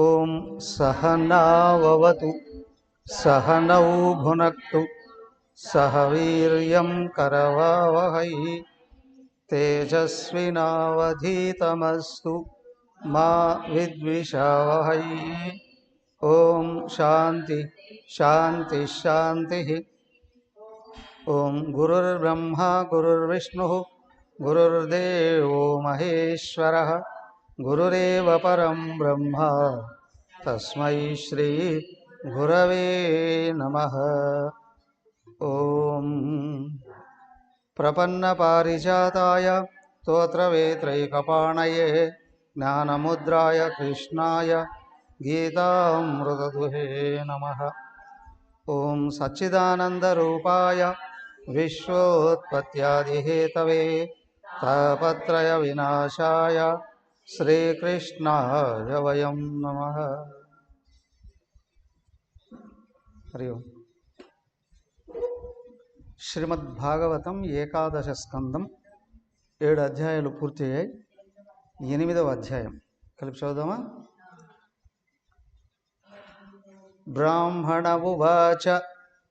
ఓం సహనావవతు సహనౌ భునక్తు సహ వీర్యం కరవావహై తేజస్వినావధీతమస్తు మా విద్విషావహై. ఓం శాంతి శాంతి శాంతి. ఓం గురుర్బ్రహ్మ గురుర్విష్ణు గురుర్దేవో మహేశ్వరః గురురేవ పరం బ్రహ్మ తస్మై శ్రీ గురవే నమః. ఓం ప్రపన్నపారిజాతాయ స్తోత్రవేత్రైకపాణయే జ్ఞానముద్రాయ కృష్ణాయ గీతామృతదుహే నమః. ఓం సచ్చిదానందరూపాయ విశ్వోత్పత్యాదిహేతవే తాపత్రయ వినాశాయ శ్రీకృష్ణాయ వయం నమః. హరి ఓం. శ్రీమద్భాగవతం ఏకాదశ స్కందం 7 అధ్యాయాలు పూర్తి అయ్యాయి. 8వ అధ్యాయం కలిపి చదువుదామా? బ్రాహ్మణ ఉవాచ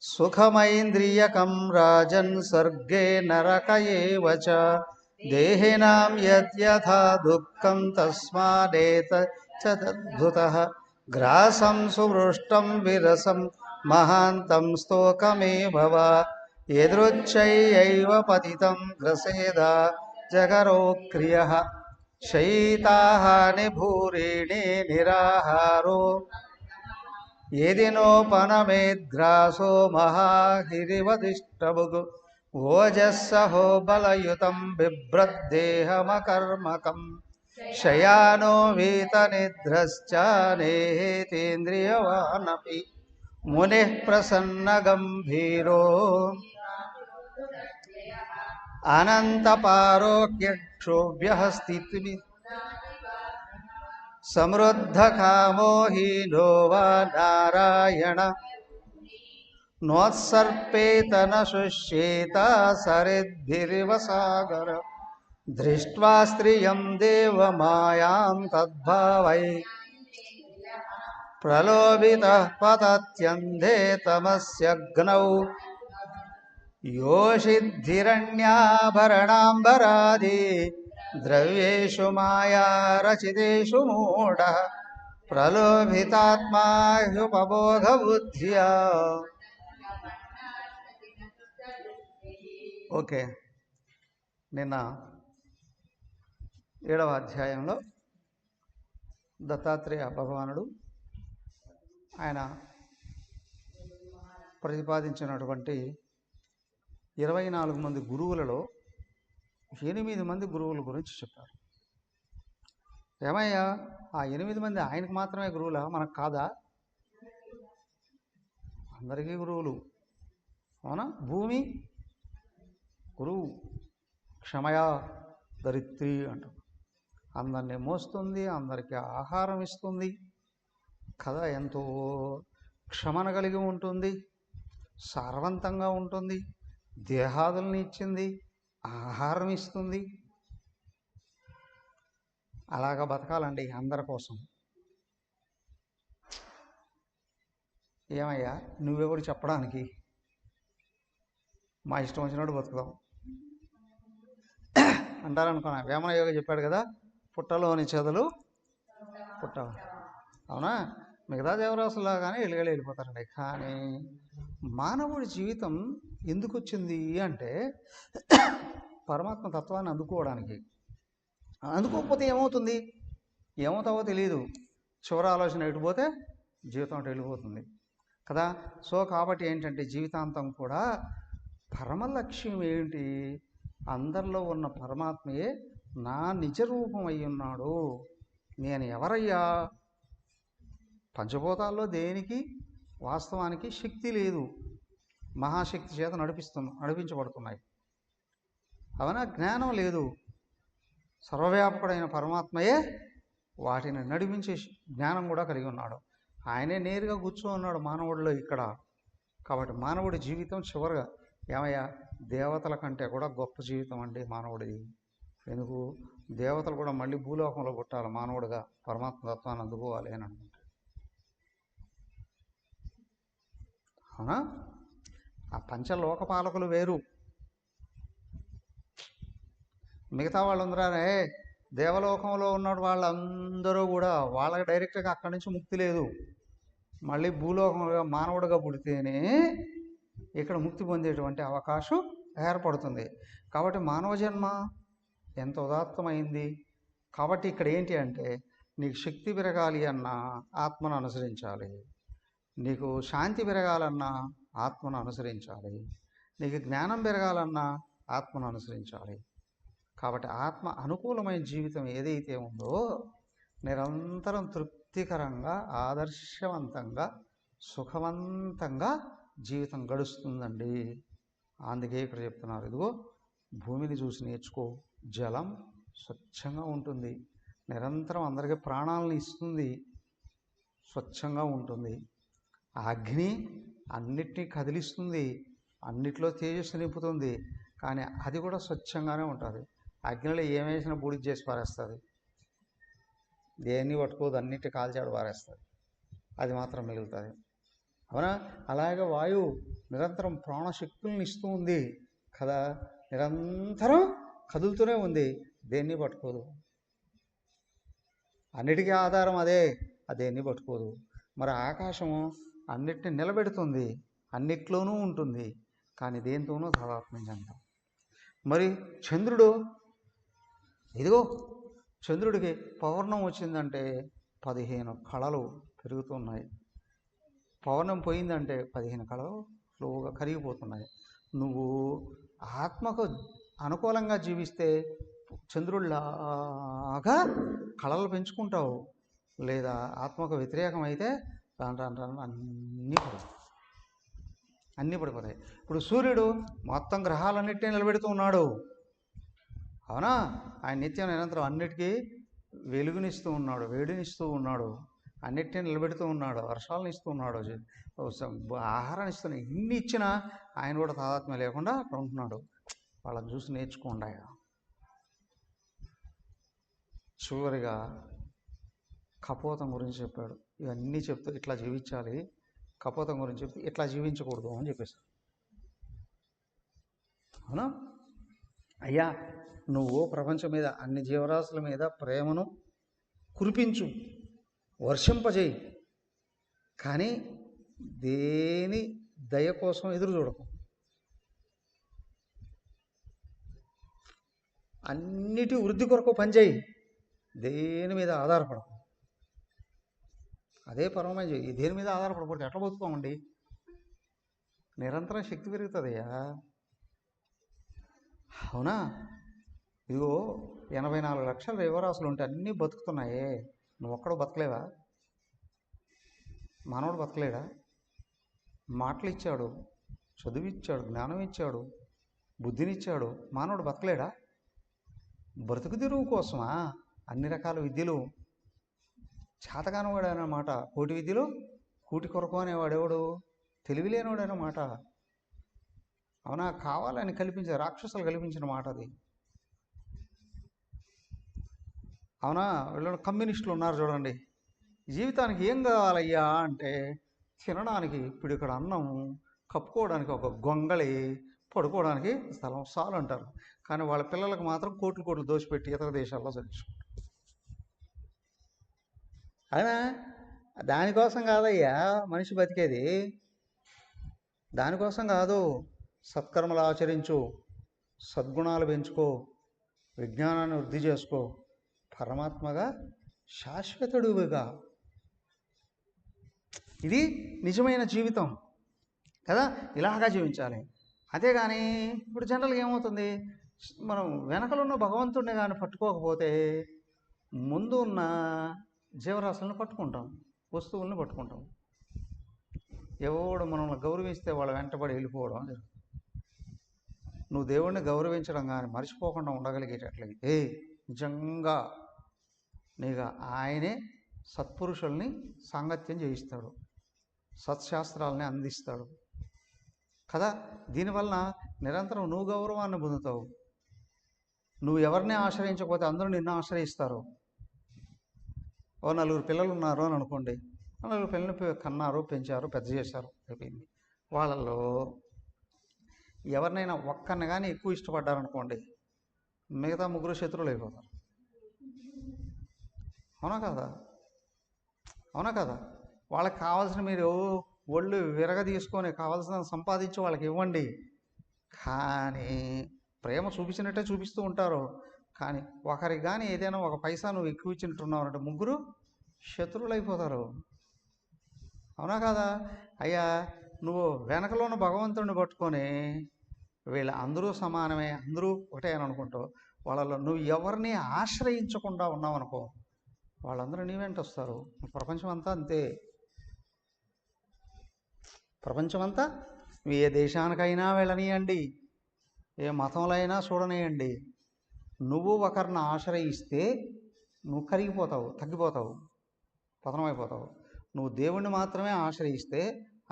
సుఖమైంద్రియకం రాజన్ స్వర్గే నరక ఏవ చ దేహినాం యద్యథా దుఃఖం తస్మాదేతచ్చ తద్భుతః గ్రాసం సువృష్టం విరసం మహాంతం స్తోకమేవ వా యదృచ్ఛైయైవ పతితం గ్రసేదా జగరోక్రియః శయితాహాని భూరిణి నిరాహారో యదినోపనమేద్గ్రాసో మహాహిరివదిష్టభుగు ఓజస్సహో బలయుతం బిభ్రద్దేహమకర్మకం శయానో వీతనిద్రశ్చ నేహేతేంద్రియవానపి మునిః ప్రసన్నగంభీరో అనంతపారోక్యక్షోభ్యః స్థితిమి సమృద్ధకామో హీనో వా నారాయణ నోత్సర్పేత న శుష్యేత సరిద్భిరివ సాగర దృష్ట్వా స్త్రియం దేవమాయాం తద్భావై ప్రలోభితః పతత్యంధే తమస్యగ్నౌ యోషిద్ధిరణ్యాభరణాంబరాది ద్రవ్యేషు మాయారచితేషు మూఢః ప్రలోభితాత్మా హ్యుపబోధబుద్ధ్యా. ఓకే, నిన్న 7వ అధ్యాయంలో దత్తాత్రేయ భగవానుడు ఆయన ప్రతిపాదించినటువంటి 24 మంది గురువులలో 8 మంది గురువుల గురించి చెప్పారు. ఏమయ్యా, ఆ 8 మంది ఆయనకు మాత్రమే గురువులా, మనకు కాదా? అందరికీ గురువులు, అవునా? భూమి గురువు, క్షమయా ధరిత్రి అంటాం. అందరినీ మోస్తుంది, అందరికీ ఆహారం ఇస్తుంది కదా, ఎంతో క్షమన కలిగి ఉంటుంది, సారవంతంగా ఉంటుంది, దేహాదుల్ని ఇచ్చింది, ఆహారం ఇస్తుంది. అలాగా బతకాలండి అందరి కోసం. ఏమయ్యా నువ్వెవడు చెప్పడానికి? మా ఇష్టం వచ్చినట్టు బతుకుదాం అంటారనుకున్నా. వేమన యోగి చెప్పాడు కదా, పుట్టలోని చెదలు పుట్ట, అవునా? మిగతా దేవరాసులా కానీ వెళ్ళిపోతారండి. కానీ మానవుడి జీవితం ఎందుకు వచ్చింది అంటే పరమాత్మ తత్వాన్ని అందుకోవడానికి. అందుకోకపోతే ఏమవుతుంది, ఏమవుతావో తెలియదు. చివరి ఆలోచన ఎటుపోతే జీవితం అటు వెళ్ళిపోతుంది కదా. సో కాబట్టి ఏంటంటే జీవితాంతం కూడా పరమ లక్ష్యం ఏంటి, అందరిలో ఉన్న పరమాత్మయే నా నిజ రూపం అయి ఉన్నాడు. నేను ఎవరయ్యా? పంచభూతాల్లో దేనికి వాస్తవానికి శక్తి లేదు, మహాశక్తి చేత నడిపించబడుతున్నాయి. అవునా? జ్ఞానం లేదు, సర్వవ్యాపకుడైన పరమాత్మయే వాటిని నడిపించే జ్ఞానం కూడా కలిగి ఉన్నాడు. ఆయనే నేరుగా కూర్చొని ఉన్నాడు మానవుడిలో ఇక్కడ. కాబట్టి మానవుడి జీవితం చివరిగా ఏమయ్యా, దేవతల కంటే కూడా గొప్ప జీవితం అండి మానవుడిది. ఎందుకు? దేవతలు కూడా మళ్ళీ భూలోకంలో పుట్టాలి, మానవుడిగా పరమాత్మ తత్వాన్ని అందుకోవాలి అని అనుకుంటారు. అవునా? ఆ పంచలోకపాలకులు వేరు, మిగతా వాళ్ళందరూ దేవలోకంలో ఉన్న వాళ్ళందరూ కూడా వాళ్ళకి డైరెక్ట్గా అక్కడి నుంచి ముక్తి లేదు. మళ్ళీ భూలోకంలో మానవుడిగా పుడితేనే ఇక్కడ ముక్తి పొందేటువంటి అవకాశం ఏర్పడుతుంది. కాబట్టి మానవ జన్మ ఎంత ఉదాత్తమైంది. కాబట్టి ఇక్కడ ఏంటి అంటే నీకు శక్తి పెరగాలి అన్నా ఆత్మను అనుసరించాలి, నీకు శాంతి పెరగాలన్నా ఆత్మను అనుసరించాలి, నీకు జ్ఞానం పెరగాలన్నా ఆత్మను అనుసరించాలి. కాబట్టి ఆత్మ అనుకూలమైన జీవితం ఏదైతే ఉందో నిరంతరం తృప్తికరంగా, ఆదర్శవంతంగా, సుఖవంతంగా జీవితం గడుస్తుందండి. అందుకే ఇక్కడ చెప్తున్నారు, ఇదిగో భూమిని చూసి నేర్చుకో, జలం స్వచ్ఛంగా ఉంటుంది, నిరంతరం అందరికీ ప్రాణాలను ఇస్తుంది, స్వచ్ఛంగా ఉంటుంది. అగ్ని అన్నిటినీ కదిలిస్తుంది, అన్నిట్లో తేజస్సు నింపుతుంది, కానీ అది కూడా స్వచ్ఛంగానే ఉంటుంది. అగ్నిలో ఏమేసినా బూడిద చేసి పారేస్తుంది, దేన్ని పట్టుకోదు, అన్నిటి కాల్చాడు పారేస్తుంది, అది మాత్రం మిగులుతుంది. అవునా? అలాగే వాయువు నిరంతరం ప్రాణశక్తులను ఇస్తూ ఉంది కదా, నిరంతరం కదులుతూనే ఉంది, దేన్ని పట్టుకోదు, అన్నిటికీ ఆధారం అదే, అదేన్ని పట్టుకోదు. మరి ఆకాశము అన్నిటిని నిలబెడుతుంది, అన్నిట్లోనూ ఉంటుంది, కానీ దేంతోనూ తాదాత్మ్యం. మరి చంద్రుడు, ఇదిగో చంద్రుడికి పౌర్ణం వచ్చిందంటే 15 కళలు పెరుగుతున్నాయి, పౌర్ణం పోయిందంటే 15 కళలు స్లోగా కరిగిపోతున్నాయి. నువ్వు ఆత్మకు అనుకూలంగా జీవిస్తే చంద్రుడిలాగా కళలు పెంచుకుంటావు, లేదా ఆత్మకు వ్యతిరేకమైతే అన్నీ పడిపోతాయి. ఇప్పుడు సూర్యుడు మొత్తం గ్రహాలన్నింటినీ నిలబెడుతూ ఉన్నాడు. అవునా? ఆయన నిత్యం నిరంతరం అన్నిటికీ వెలుగునిస్తూ ఉన్నాడు, వేడినిస్తూ ఉన్నాడు, అన్నిటినీ నిలబెడుతూ ఉన్నాడు, వర్షాలను ఇస్తూ ఉన్నాడు, ఆహారాన్ని ఇస్తున్నాడు. ఇన్ని ఇచ్చినా ఆయన కూడా తాదాత్మ్యం లేకుండా అక్కడ ఉంటున్నాడు. వాళ్ళని చూసి నేర్చుకోండి. చివరిగా కపోతం గురించి చెప్పాడు. ఇవన్నీ చెప్తూ ఇట్లా జీవించాలి, కపోతం గురించి చెప్తే ఇట్లా జీవించకూడదు అని చెప్పేసి. అవునా? అయ్యా, నువ్వు ప్రపంచం మీద అన్ని జీవరాశుల మీద ప్రేమను కురిపించు, వర్షింపజేయి, కానీ దేని దయ కోసం ఎదురు చూడకు. అన్నిటి వృద్ధి కొరకు పనిచేయి, దేని మీద ఆధారపడకు. అదే పరమమైన చేయి. దేని మీద ఆధారపడకూడదు, ఎట్లా బతుకోమండి? నిరంతరం శక్తి పెరుగుతుందయ్యా. అవునా? ఇదిగో 84 లక్షల జీవరాశులు ఉంటే అన్నీ బతుకుతున్నాయే, నువ్వు ఒక్కడు బతకలేవా? మానవుడు బతకలేడా? మాటలు ఇచ్చాడు, చదువు ఇచ్చాడు, జ్ఞానం ఇచ్చాడు, బుద్ధినిచ్చాడు, మానవుడు బతకలేడా? బ్రతుకు తెరువు కోసమా అన్ని రకాల విద్యలు? చేతగానివాడు అన్నమాట, కోటి విద్యలు కూటి కొరకు అనేవాడెవడు? తెలివి లేనివాడు అన్నమాట. అవునా? కావాలని కల్పించే రాక్షసులు కల్పించిన మాట అది. అవునా? వీళ్ళు కమ్యూనిస్టులు ఉన్నారు చూడండి, జీవితానికి ఏం కావాలయ్యా అంటే తినడానికి ఇప్పుడు ఇక్కడ అన్నం, కప్పుకోవడానికి ఒక గొంగళి, పడుకోవడానికి స్థలం చాలు అంటారు. కానీ వాళ్ళ పిల్లలకు మాత్రం కోట్లు కోట్లు దోచిపెట్టి ఇతర దేశాల్లో చదివించుకుంటారు. అవునా? దానికోసం కాదయ్యా మనిషి బతికేది, దానికోసం కాదు. సత్కర్మలు ఆచరించు, సద్గుణాలు పెంచుకో, విజ్ఞానాన్ని వృద్ధి చేసుకో, పరమాత్మగా శాశ్వతుడుగా. ఇది నిజమైన జీవితం కదా, ఇలాగా జీవించాలి. అదే కానీ ఇప్పుడు జనరల్గా ఏమవుతుంది, మనం వెనకలున్న భగవంతుడిని కానీ పట్టుకోకపోతే ముందు ఉన్న జీవరాశులను పట్టుకుంటాం, వస్తువులను పట్టుకుంటాం. ఎవడు మనల్ని గౌరవిస్తే వాళ్ళ వెంటబడి వెళ్ళిపోవడం. నువ్వు దేవుణ్ణి గౌరవించడం కానీ మర్చిపోకుండా ఉండగలిగేటట్లయితే నిజంగా నీకు ఆయనే సత్పురుషుల్ని సాంగత్యం చేయిస్తాడు, సత్శాస్త్రాలని అందిస్తాడు కదా. దీనివలన నిరంతరం నువ్వు గౌరవాన్ని పొందుతావు. నువ్వు ఎవరిని ఆశ్రయించకపోతే అందరూ నిన్ను ఆశ్రయిస్తారు. ఓ 4 పిల్లలు ఉన్నారు అని అనుకోండి, 4 పిల్లల్ని కన్నారు, పెంచారు, పెద్ద చేశారు, అయిపోయింది. వాళ్ళల్లో ఎవరినైనా ఒక్కరిని కానీ ఎక్కువ ఇష్టపడ్డారనుకోండి, మిగతా 3 శత్రువులు అయిపోతారు. అవునా కదా, అవునా కదా. వాళ్ళకి కావాల్సిన మీరు ఒళ్ళు విరగ తీసుకొని కావాల్సిన సంపాదించి వాళ్ళకి ఇవ్వండి, కానీ ప్రేమ చూపించినట్టే చూపిస్తూ ఉంటారు. కానీ ఒకరికి కానీ ఏదైనా ఒక పైసా నువ్వు ఎక్కువ ఇచ్చినట్టున్నావు 3 శత్రువులు అయిపోతారు. అవునా కదా. అయ్యా నువ్వు వెనకలో ఉన్న భగవంతుడిని పట్టుకొని వీళ్ళ అందరూ సమానమే, అందరూ ఒకటే అని అనుకుంటావు. వాళ్ళలో నువ్వు ఎవరిని ఆశ్రయించకుండా ఉన్నావనుకో, వాళ్ళందరూ నీ వెంట వస్తారు. ప్రపంచం అంతా అంతే. ప్రపంచమంతా ఏ దేశానికైనా వెళ్ళనీయండి, ఏ మతంలో అయినా చూడనియండి, నువ్వు ఒకరిని ఆశ్రయిస్తే నువ్వు కరిగిపోతావు, తగ్గిపోతావు, పతనమైపోతావు. నువ్వు దేవుణ్ణి మాత్రమే ఆశ్రయిస్తే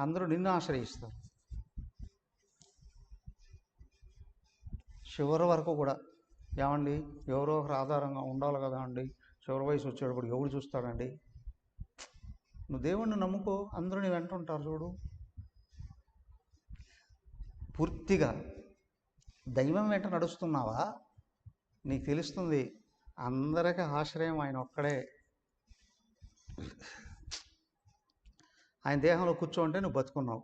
అందరూ నిన్ను ఆశ్రయిస్తారు. చివరి వరకు కూడా ఏమండి ఎవరో ఒకరు ఆధారంగా ఉండాలి కదా అండి, చివరి వయసు వచ్చేటప్పుడు ఎవడు చూస్తాడండి. నువ్వు దేవుణ్ణి నమ్ముకో, అందరూ నీ వెంట ఉంటారు. చూడు, పూర్తిగా దైవం వెంట నడుస్తున్నావా, నీకు తెలుస్తుంది అందరికీ ఆశ్రయం ఆయన ఒక్కడే. ఆయన దేహంలో కూర్చోంటే నువ్వు బతుకున్నావు,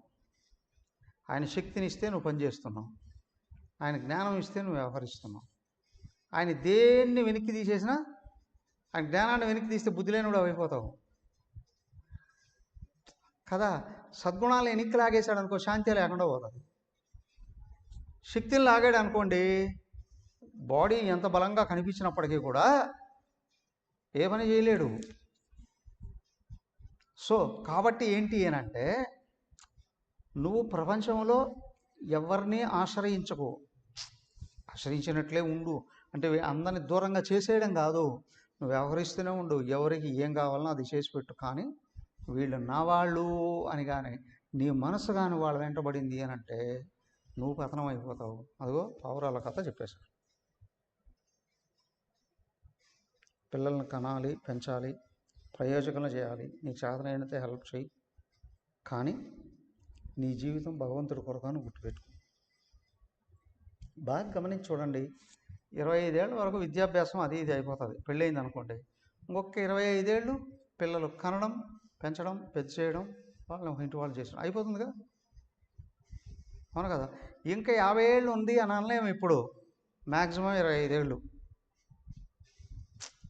ఆయన శక్తిని ఇస్తే నువ్వు పనిచేస్తున్నావు, ఆయన జ్ఞానం ఇస్తే నువ్వు వ్యవహరిస్తున్నావు. ఆయన దేన్ని వెనక్కి తీసేసినా, ఆయన జ్ఞానాన్ని వెనక్కి తీస్తే బుద్ధి లేనివాడు అయిపోతావు కదా. సద్గుణాలు వెనక్కి లాగేశాడు అనుకో, శాంతి లేకుండా పోతుంది. శక్తిని లాగాడు అనుకోండి, బాడీ ఎంత బలంగా కనిపించినప్పటికీ కూడా ఏ పని చేయలేడు. సో కాబట్టి ఏంటి అనంటే, నువ్వు ప్రపంచంలో ఎవరిని ఆశ్రయించకు, ఆశ్రయించినట్లే ఉండు. అంటే అందరిని దూరంగా చేసేయడం కాదు, నువ్వు వ్యవహరిస్తూనే ఉండు, ఎవరికి ఏం కావాలనో అది చేసి పెట్టు. కానీ వీళ్ళు నా వాళ్ళు అని కానీ నీ మనసు కానీ వాళ్ళ వెంటబడింది అని అంటే నువ్వు పతనం అయిపోతావు. అదిగో పావురాల కథ చెప్పేశారు. పిల్లల్ని కనాలి, పెంచాలి, ప్రయోజకులను చేయాలి, నీకు చేతనైనంతే హెల్ప్ చేయి. కానీ నీ జీవితం భగవంతుడి కొరకు అని గుర్తుపెట్టుకో. బాగా గమనించి చూడండి, 25 ఏళ్ళ వరకు విద్యాభ్యాసం అది ఇది అయిపోతుంది. పెళ్ళయింది అనుకోండి, ఇంకొక 25 ఏళ్ళు పిల్లలు కనడం, పెంచడం, పెద్ద చేయడం, వాళ్ళని ఇంటి వాళ్ళు చేసడం అయిపోతుంది కదా. అవును కదా. ఇంకా 50 ఏళ్ళు ఉంది అని అనలేము. ఇప్పుడు మ్యాక్సిమం 25 ఏళ్ళు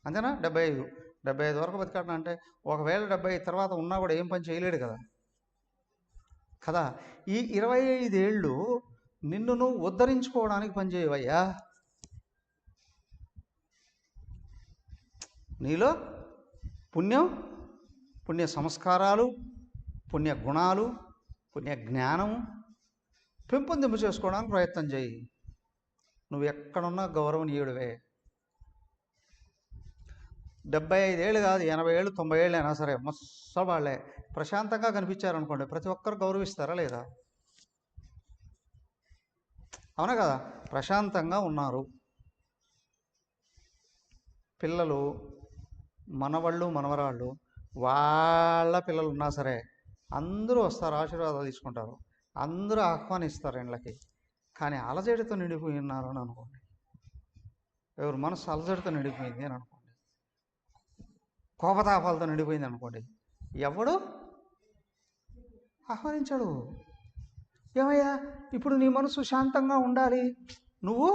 అంతేనా. 75 వరకు బతికాడన అంటే ఒకవేళ 75 తర్వాత ఉన్నా కూడా ఏం పని చేయలేడు కదా కదా. ఈ 25 ఏళ్ళు నిన్ను నువ్వు ఉద్ధరించుకోవడానికి పనిచేయవయ్యా. నీలో పుణ్య సంస్కారాలు, పుణ్య గుణాలు, పుణ్య జ్ఞానము పెంపొందింపు చేసుకోవడానికి ప్రయత్నం చేయి. నువ్వు ఎక్కడున్నా గౌరవనీయుడివే. 75 ఏళ్ళు కాదు, 80 ఏళ్ళు, 90 ఏళ్ళు అయినా సరే వాళ్ళే ప్రశాంతంగా కనిపించారనుకోండి, ప్రతి ఒక్కరు గౌరవిస్తారా లేదా? అవునా కదా. ప్రశాంతంగా ఉన్నారు పిల్లలు, మనవాళ్ళు మనవరాళ్ళు, వాళ్ళ పిల్లలు ఉన్నా సరే అందరూ వస్తారు, ఆశీర్వాదాలు తీసుకుంటారు, అందరూ ఆహ్వానిస్తారు ఇండ్లకి. కానీ అలజడితో నిండిపోయి ఉన్నారు అని అనుకోండి, ఎవరు మనసు అలజడితో నిండిపోయింది అని అనుకోండి, కోపతాపాలతో నిండిపోయింది అనుకోండి, ఎవడు ఆహ్వానించాడు. ఏమయ్యా ఇప్పుడు నీ మనసు శాంతంగా ఉండాలి, నువ్వు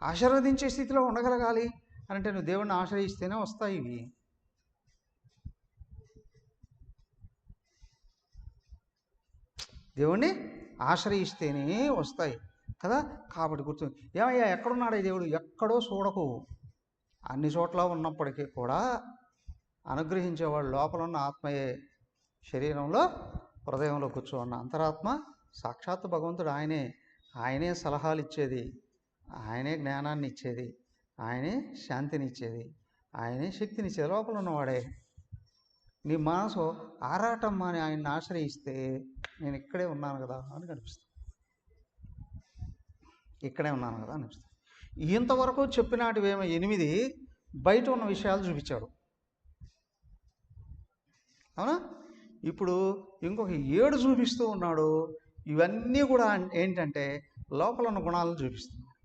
ఆశీర్వదించే స్థితిలో ఉండగలగాలి అని అంటే నువ్వు దేవుణ్ణి ఆశ్రయిస్తేనే వస్తాయి ఇవి. దేవుణ్ణి ఆశ్రయిస్తేనే వస్తాయి కదా. కాబట్టి గుర్తు, ఏమయ్యా ఎక్కడున్నాడు ఈ దేవుడు? ఎక్కడో చూడకు, అన్ని చోట్ల ఉన్నప్పటికీ కూడా అనుగ్రహించేవాడు లోపల ఉన్న ఆత్మయే. శరీరంలో హృదయంలో కూర్చోన్న అంతరాత్మ సాక్షాత్తు భగవంతుడు ఆయనే. ఆయనే సలహాలు ఇచ్చేది, ఆయనే జ్ఞానాన్ని ఇచ్చేది, ఆయనే శాంతిని ఇచ్చేది, ఆయనే శక్తినిచ్చేది, లోపల ఉన్నవాడే. నీ మనసు ఆరాటం అని ఆయన్ని ఆశ్రయిస్తే నేను ఇక్కడే ఉన్నాను కదా అని కనిపిస్తుంది, ఇక్కడే ఉన్నాను కదా అనిపిస్తుంది. ఇంతవరకు చెప్పినటివేమో 8 బయట ఉన్న విషయాలు చూపించాడు, అవునా? ఇప్పుడు ఇంకొక 7 చూపిస్తూ ఉన్నాడు. ఇవన్నీ కూడా ఏంటంటే లోపల ఉన్న గుణాలను చూపిస్తున్నాడు,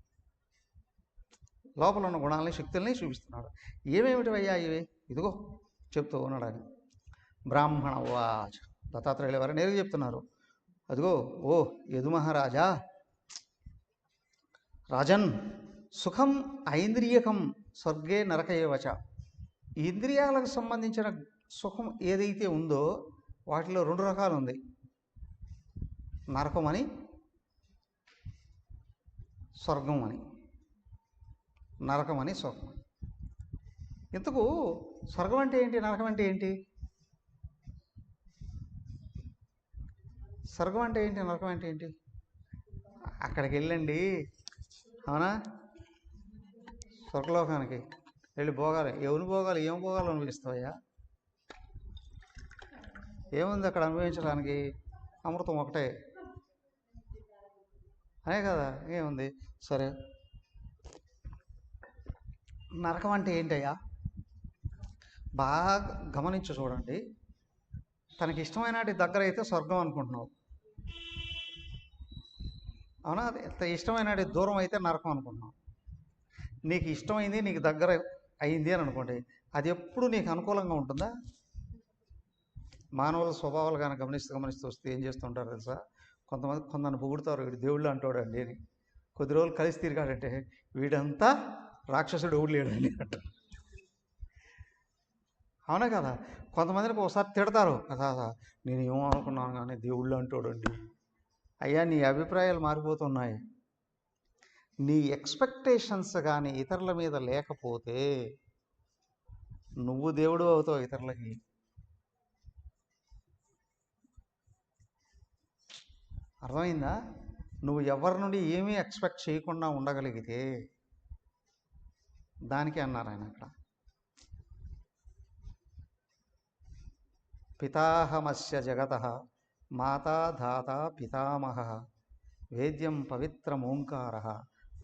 లోపల ఉన్న గుణాలని శక్తుల్ని చూపిస్తున్నాడు. ఏమేమిటివయ్యా ఇవి? ఇదిగో చెప్తూ ఉన్నాడు ఆయన. బ్రాహ్మణ వాచ, దత్తాత్రేయుల వారు నేరుగా చెప్తున్నారు. అదిగో ఓ యదు మహారాజా, రాజన్, సుఖం ఐంద్రియకం స్వర్గే నరకయేవచ. ఇంద్రియాలకు సంబంధించిన సుఖం ఏదైతే ఉందో వాటిలో 2 రకాలు ఉంది, నరకం అని, స్వర్గం అని. నరకం అని, స్వర్గం అని. ఇంతకు స్వర్గం అంటే ఏంటి, నరకం అంటే ఏంటి? స్వర్గం అంటే ఏంటి, నరకం అంటే ఏంటి? అక్కడికి వెళ్ళండి, అవునా? స్వర్గలోకానికి వెళ్ళి భోగాలి, ఎవరు భోగాలు, ఏం భోగాలు అనుభవిస్తావయ్యా? ఏముంది అక్కడ అనుభవించడానికి? అమృతం ఒకటే అనే కదా, ఏముంది? సరే, నరకం అంటే ఏంటయ్యా? బాగా గమనించి చూడండి. తనకి ఇష్టమైన దగ్గర అయితే స్వర్గం అనుకుంటున్నావు, అవునా? ఇష్టమైన దూరం అయితే నరకం అనుకుంటున్నావు. నీకు ఇష్టమైంది నీకు దగ్గర అయింది అని అనుకోండి, అది ఎప్పుడు నీకు అనుకూలంగా ఉంటుందా? మానవుల స్వభావాలు కానీ గమనిస్తూ వస్తే ఏం చేస్తుంటారు తెలుసా? కొంతమంది పొగుడుతారు, వీడు దేవుళ్ళు అంటాడు అండి అని. కొద్ది రోజులు కలిసి తిరిగాడంటే వీడంతా రాక్షసుడు ఎవడు లేడండి అంటారు, అవునా కదా? కొంతమందికి ఒకసారి తిడతారు కదా, నేను ఏమో అనుకున్నాను కానీ దేవుళ్ళు అంటాడండి. అయ్యా నీ అభిప్రాయాలు మారిపోతున్నాయి. నీ ఎక్స్పెక్టేషన్స్ కానీ ఇతరుల మీద లేకపోతే నువ్వు దేవుడు అవుతావు ఇతరులకి. అర్థమైందా? నువ్వు ఎవరి నుండి ఏమీ ఎక్స్పెక్ట్ చేయకుండా ఉండగలిగితే దానికే అన్నారు ఆయన అక్కడ. పితాహమస్య జగతః మాతా ధాత పితామహ వేద్యం పవిత్రమోంకారః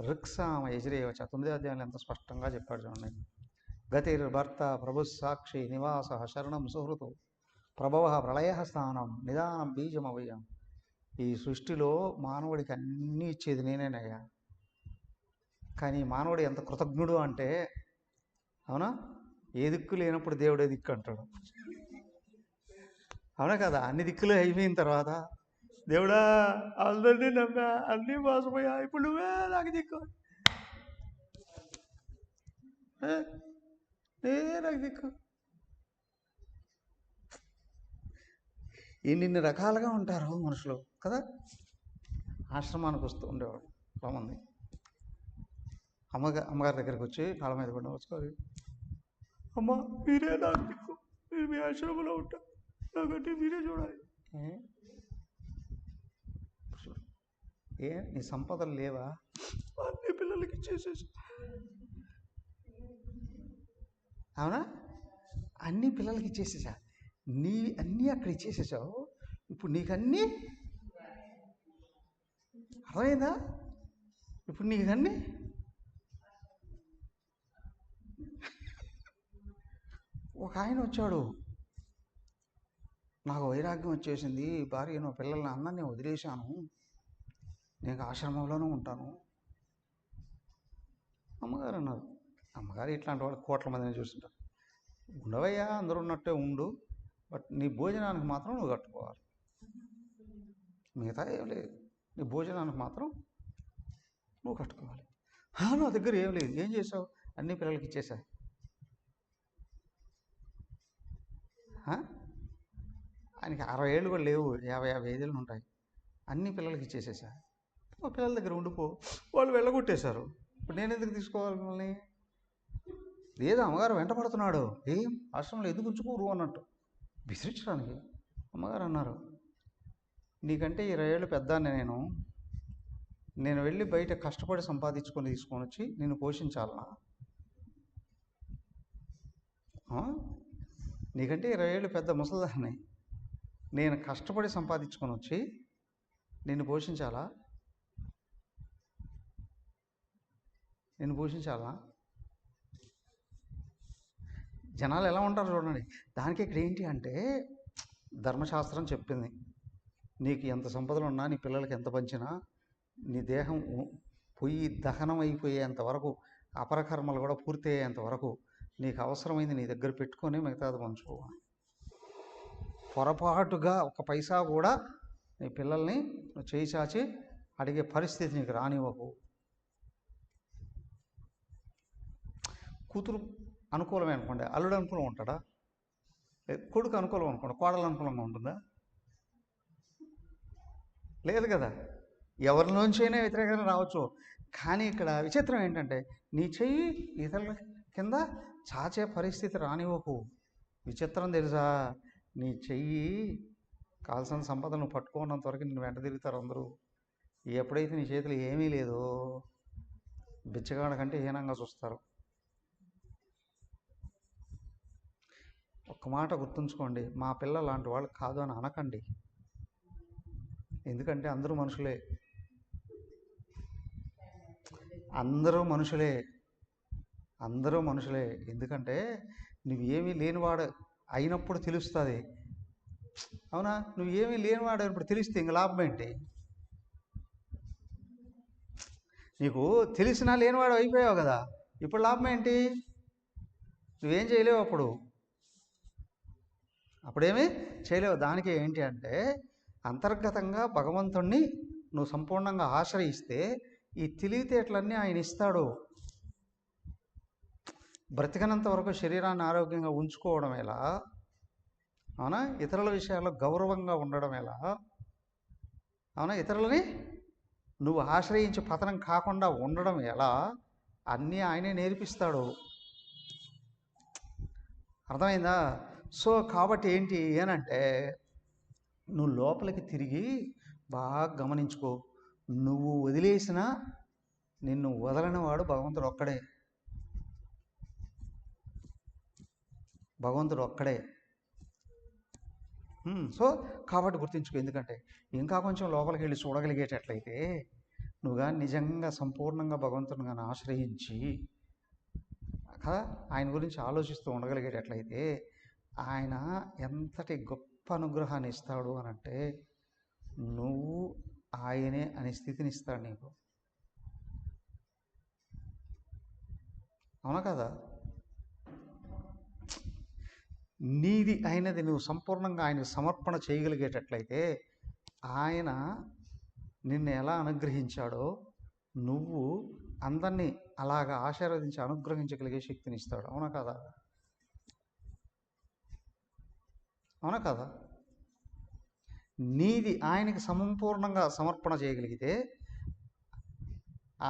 ఋక్సామ యజురేవచ. 9వ అధ్యాయంలో ఎంత స్పష్టంగా చెప్పాడు చూడండి. గతిర్భర్త ప్రభుస్సాక్షి నివాస శరణం సుహృతు ప్రభవ ప్రళయ స్థానం నిదానం బీజమవయం. ఈ సృష్టిలో మానవుడికి అన్నీ ఇచ్చేది నేనేనయ్యా. కానీ మానవుడు ఎంత కృతజ్ఞుడు అంటే, అవునా? ఏ దిక్కు లేనప్పుడు దేవుడే దిక్కు అంటాడు, అవునా కదా? అన్ని దిక్కులు అయిపోయిన తర్వాత దేవుడా అందరినీ నమ్మా, అన్నీ మోసపోయా, ఇప్పుడు నువ్వే నాకు దిక్కు, నేనే నాకు దిక్కు. ఎన్ని రకాలుగా ఉంటారు మనుషులు కదా. ఆశ్రమానికి వస్తూ ఉండేవాడు చాలామంది. అమ్మగారి దగ్గరికి వచ్చి కాళ్ళ మీద పడిన వచ్చుకోవాలి, అమ్మ మీరే నాకు దిక్కు, మీరు మీ ఆశ్రమంలో ఉంటారు, నాకంటే మీరే చూడాలి. ఏ నీ సంపదలు లేవా? అన్ని పిల్లలకి ఇచ్చేసేసి, అవునా? అన్ని పిల్లలకి ఇచ్చేసేసా, నీ అన్నీ అక్కడ ఇచ్చేసేసావు, ఇప్పుడు నీకన్నీ అర్థమైందా? ఇప్పుడు నీకన్నీ ఒక ఆయన వచ్చాడు, నాకు వైరాగ్యం వచ్చేసింది, భార్యను పిల్లల్ని అందరినీ వదిలేశాను, నేను ఆశ్రమంలోనూ ఉంటాను. అమ్మగారు అన్నారు. అమ్మగారు ఇట్లాంటి వాళ్ళు కోట్ల మందిని చూస్తుంటారు. ఉండవయ్యా, అందరూ ఉన్నట్టే ఉండు, బట్ నీ భోజనానికి మాత్రం నువ్వు కట్టుకోవాలి, మిగతా ఏం లేదు. నీ భోజనానికి మాత్రం నువ్వు కట్టుకోవాలి. నా దగ్గర ఏం లేదు. ఏం చేసావు? అన్ని పిల్లలకి ఇచ్చేసా. ఆయనకి 60 ఏళ్ళు కూడా లేవు, 50 ఏళ్ళు ఉంటాయి. అన్ని పిల్లలకి ఇచ్చేసేసా. పిల్లల దగ్గర ఉండిపో. వాళ్ళు వెళ్ళగొట్టేశారు. ఇప్పుడు నేను ఎందుకు తీసుకోవాలి మిమ్మల్ని? లేదు, అమ్మగారు వెంట పడుతున్నాడు. ఏం ఆశ్రమంలో ఎందుకు ఉంచుకోరు అన్నట్టు విసిరించడానికి అమ్మగారు అన్నారు, నీకంటే 20 ఏళ్ళు పెద్దాన్ని నేను వెళ్ళి బయట కష్టపడి సంపాదించుకొని తీసుకొని వచ్చి నిన్ను పోషించాలనా? నీకంటే 20 ఏళ్ళు పెద్ద ముసలిదాన్ని నేను కష్టపడి సంపాదించుకొని వచ్చి నిన్ను పోషించాలా? జనాలు ఎలా ఉంటారు చూడండి. దానికి ఇక్కడ ఏంటి అంటే, ధర్మశాస్త్రం చెప్పింది, నీకు ఎంత సంపదలు ఉన్నా, నీ పిల్లలకి ఎంత పంచినా, నీ దేహం పొయ్యి దహనం అయిపోయేంత వరకు, అపరకర్మలు కూడా పూర్తి అయ్యేంత వరకు నీకు అవసరమైంది నీ దగ్గర పెట్టుకొని మిగతాది పంచుకోవాలి. పొరపాటుగా ఒక పైసా కూడా నీ పిల్లల్ని చేయి చాచి అడిగే పరిస్థితి నీకు రానివ్వకు. కూతురు అనుకూలమే అనుకోండి, అల్లుడు అనుకూలం ఉంటాడా? కొడుకు అనుకూలం అనుకోండి, కోడలు అనుకూలంగా ఉంటుందా? లేదు కదా. ఎవరిలోంచైనా వ్యతిరేకంగా రావచ్చు. కానీ ఇక్కడ విచిత్రం ఏంటంటే, నీ చెయ్యి ఇతరుల కింద చాచే పరిస్థితి రానివ్వకు. విచిత్రం తెలుసా? నీ చెయ్యి కావాల్సిన సంపదను పట్టుకున్నంత వరకు నిన్ను వెంట తిరుగుతారు అందరూ. ఎప్పుడైతే నీ చేతిలో ఏమీ లేదో బిచ్చగాడ కంటే హీనంగా చూస్తారు. ఒక్క మాట గుర్తుంచుకోండి, మా పిల్ల లాంటి వాళ్ళు కాదు అని అనకండి. ఎందుకంటే అందరూ మనుషులే, అందరూ మనుషులే. ఎందుకంటే నువ్వేమీ లేనివాడు అయినప్పుడు తెలుస్తుంది. అవునా? నువ్వేమీ లేనివాడు ఇప్పుడు తెలిస్తే ఇంక లాభం ఏంటి? నీకు తెలిసినా లేనివాడు అయిపోయావు కదా, ఇప్పుడు లాభం ఏంటి? నువ్వేం చేయలేవు, అప్పుడేమీ చేయలేవు. దానికి ఏంటి అంటే, అంతర్గతంగా భగవంతుణ్ణి నువ్వు సంపూర్ణంగా ఆశ్రయిస్తే ఈ తెలివితేటలన్నీ ఆయన ఇస్తాడు. బ్రతికినంత వరకు శరీరాన్ని ఆరోగ్యంగా ఉంచుకోవడం ఎలా? అవునా? ఇతరుల విషయాల్లో గౌరవంగా ఉండడం ఎలా? అవునా? ఇతరులని నువ్వు ఆశ్రయించి పతనం కాకుండా ఉండడం ఎలా? అన్నీ ఆయనే నేర్పిస్తాడు. అర్థమైందా? సో కాబట్టి ఏంటి అనంటే, నువ్వు లోపలికి తిరిగి బాగా గమనించుకో. నువ్వు వదిలేసినా నిన్ను వదలని వాడు భగవంతుడు ఒక్కడే. సో కాబట్టి గుర్తించుకో. ఎందుకంటే ఇంకా కొంచెం లోపలికి వెళ్ళి చూడగలిగేటట్లయితే, నువ్వుగా నిజంగా సంపూర్ణంగా భగవంతుని కానీ ఆశ్రయించి కదా ఆయన గురించి ఆలోచిస్తూ ఉండగలిగేటట్లయితే, ఆయన ఎంతటి గొప్ప అనుగ్రహాన్ని ఇస్తాడు అనంటే, నువ్వు ఆయనే అనే స్థితిని ఇస్తాడు నీకు. అవునా కదా? నీది అయినది నువ్వు సంపూర్ణంగా ఆయనకు సమర్పణ చేయగలిగేటట్లయితే, ఆయన నిన్ను ఎలా అనుగ్రహించాడో నువ్వు అందరినీ అలాగా ఆశీర్వదించి అనుగ్రహించగలిగే శక్తిని ఇస్తాడు. అవునా కదా? నీది ఆయనకి సంపూర్ణంగా సమర్పణ చేయగలిగితే,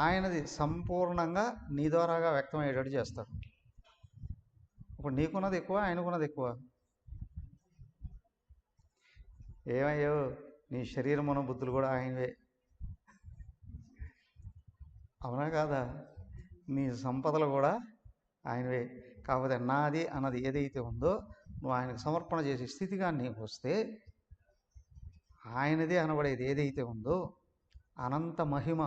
ఆయనది సంపూర్ణంగా నీ ద్వారాగా వ్యక్తమయ్యేటట్టు చేస్తాడు. ఇప్పుడు నీకున్నది ఎక్కువ, ఆయనకున్నది ఎక్కువ. ఏమయ్యో, నీ శరీరం మన బుద్ధులు కూడా ఆయనవే. అవునా కాదా? నీ సంపదలు కూడా ఆయనవే. కాకపోతే నాది అన్నది ఏదైతే ఉందో నువ్వు ఆయనకు సమర్పణ చేసే స్థితిగా నీకు వస్తే, ఆయనదే అనబడేది ఏదైతే ఉందో అనంత మహిమ,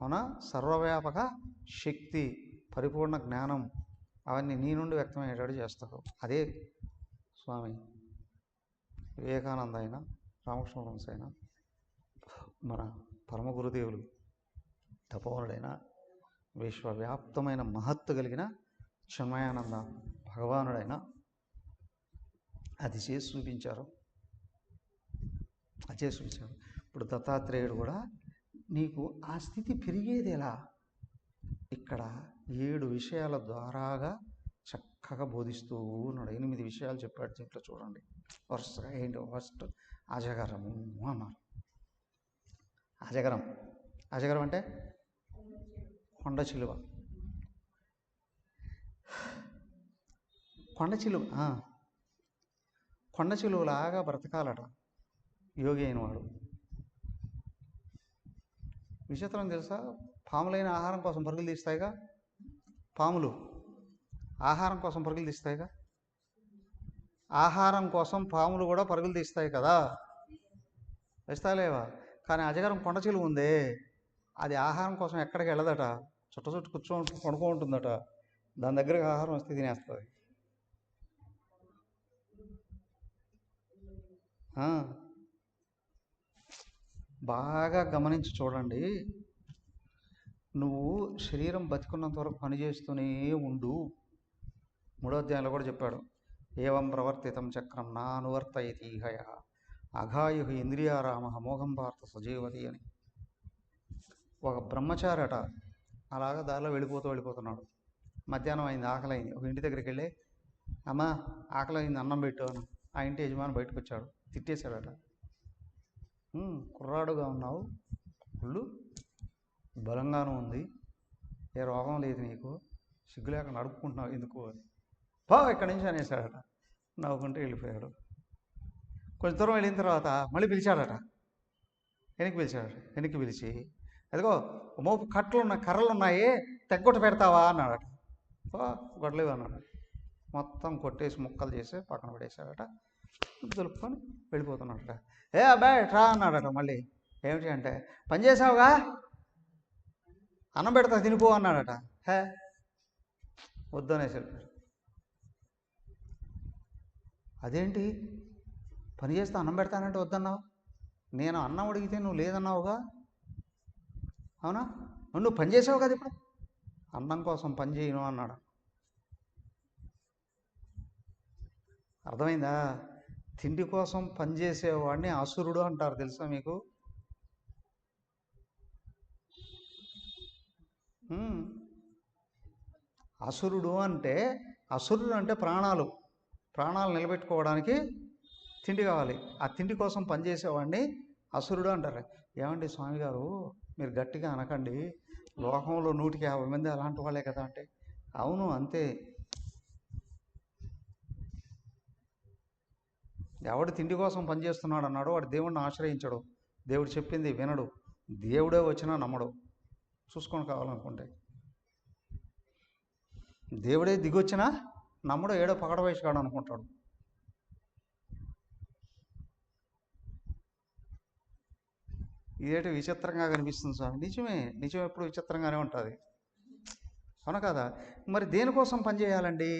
అవునా, సర్వవ్యాపక శక్తి, పరిపూర్ణ జ్ఞానం అవన్నీ నీ నుండి వ్యక్తమయ్యేటట్టు చేస్తాడు. అదే స్వామి వివేకానంద అయినా, రామకృష్ణ పరమహంస అయినా, మన పరమ గురుదేవులు తపోవనుడైన విశ్వవ్యాప్తమైన మహత్తు కలిగిన చిన్మయానంద భగవానుడైన అది చేసి చూపించారు. ఇప్పుడు దత్తాత్రేయుడు కూడా నీకు ఆ స్థితి పెరిగేది ఎలా? ఇక్కడ 7 విషయాల ద్వారాగా చక్కగా బోధిస్తూ ఉన్నాడు. 8 విషయాలు చెప్పాడు దీంట్లో చూడండి. వరుసగా ఏంటి? ఫస్ట్ అజగరము అన్నారు. అజగరం అంటే కొండ చిలువ. కొండ చిలువలాగా బ్రతకాలట యోగి అయిన వాడు. విచిత్రం తెలుసా? పాములైన ఆహారం కోసం పరుగులు తీస్తాయిగా. పాములు ఆహారం కోసం పరుగులు తీస్తాయిగా. ఆహారం కోసం పాములు కూడా పరుగులు తీస్తాయి కదా, వేస్తాలేవా? కానీ అజగరం కొండ చిలువ ఉందే, అది ఆహారం కోసం ఎక్కడికి వెళ్ళదట, చుట్టూ కొనుక్కుంటుందట. దాని దగ్గరకు ఆహారం వస్తే తినేస్తుంది. బాగా గమనించి చూడండి. నువ్వు శరీరం బతికున్నంత వరకు పనిచేస్తూనే ఉండు. 3వ అధ్యాయంలో కూడా చెప్పాడు, ఏవం ప్రవర్తితం చక్రం నా అనువర్తయతి హయ అఘాయు ఇంద్రియారామ మోఘం పార్థ సజీవతి అని. ఒక బ్రహ్మచారి అట అలాగా దారిలో వెళ్ళిపోతున్నాడు. మధ్యాహ్నం అయింది, ఆకలి అయింది. ఒక ఇంటి దగ్గరికి వెళ్ళి, అమ్మ ఆకలి అయింది, అన్నం పెట్టు అని. ఆ ఇంటి యజమాని బయటకు వచ్చాడు, తిట్టేశాడట. కుర్రాడుగా ఉన్నావు, ఒళ్ళు బలంగానూ ఉంది, ఏ రోగం లేదు నీకు, సిగ్గు లేక నడుపుకుంటున్నావు ఎందుకు అని. పో ఇక్కడి నుంచి అనేసాడట. నవ్వుకుంటూ వెళ్ళిపోయాడు. కొంచెం దూరం వెళ్ళిన తర్వాత మళ్ళీ పిలిచాడట. వెనక్కి పిలిచి, అదిగో మోపు కర్రలు ఉన్నాయి, తెగ్గొట్ట పెడతావా అన్నాడట. గొడలేవు అన్నాడు. మొత్తం కొట్టేసి ముక్కలు చేసి పక్కన పడేశాడట. దులుపుకొని వెళ్ళిపోతున్నాడట. ఏ అబ్బాయి ట్రా అన్నాడట. మళ్ళీ ఏమిటి అంటే, పని చేసావుగా, అన్నం పెడతా తినిపో అన్నాడట. వద్దనేసి వెళ్ళిపోయాడు. అదేంటి, పని చేస్తే అన్నం పెడతానంటే వద్దన్నావు? నేను అన్నం అడిగితే నువ్వు లేదన్నావుగా, అవునా? నువ్వు పని చేసావు కదా, ఇప్పుడు అన్నం కోసం పని చేయను అన్నాడు. అర్థమైందా? తిండి కోసం పనిచేసేవాడిని అసురుడు అంటారు, తెలుసా మీకు? అసురుడు అంటే ప్రాణాలు నిలబెట్టుకోవడానికి తిండి కావాలి. ఆ తిండి కోసం పనిచేసేవాడిని అసురుడు అంటారు. ఏమండి స్వామి గారు, మీరు గట్టిగా అనకండి, లోకంలో 150 మంది అలాంటి వాళ్ళే కదా అంటే, అవును అంతే. ఎవడు తిండి కోసం పనిచేస్తున్నాడు అన్నాడు వాడు దేవుడిని ఆశ్రయించడు, దేవుడు చెప్పింది వినడు, దేవుడే వచ్చినా నమ్మడు. చూసుకొని కావాలనుకుంటే దేవుడే దిగొచ్చినా నమ్మడు, ఏడో పగడ వయసుగాడు అనుకుంటాడు. ఇదేంటి విచిత్రంగా కనిపిస్తుంది స్వామి? నిజం ఎప్పుడు విచిత్రంగానే ఉంటుంది, అవునా కదా? మరి దేనికోసం పనిచేయాలండి?